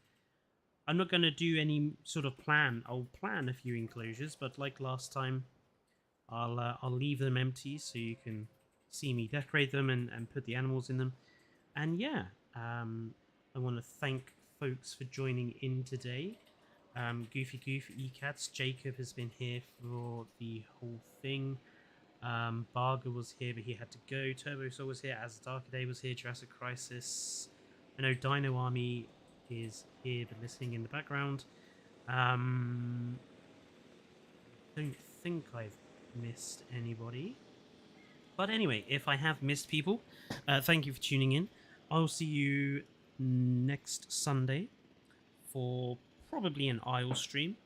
I'm not going to do any sort of plan. I'll plan a few enclosures, but like last time, I'll leave them empty so you can see me decorate them and put the animals in them. And yeah, I want to thank folks for joining in today. Goofy Goof, Ecats, Jacob has been here for the whole thing. Barger was here, but he had to go. Turbosaur was here. As Darkaday was here. Jurassic Crisis. I know Dino Army is here, but listening in the background. Don't think I've missed anybody. But anyway, if I have missed people, thank you for tuning in. I'll see you next Sunday for probably an Isle stream,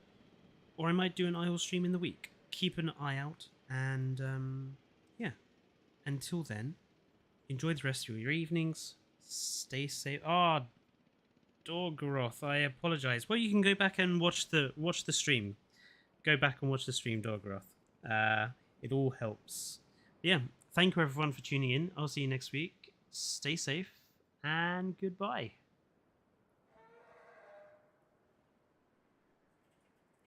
or I might do an Isle stream in the week. Keep an eye out, and yeah, until then, enjoy the rest of your evenings. Stay safe. Ah, Dorgoroth, I apologize. Well, you can go back and watch the stream. Go back and watch the stream, Dorgoroth. It all helps. But yeah, thank you everyone for tuning in. I'll see you next week. Stay safe and goodbye.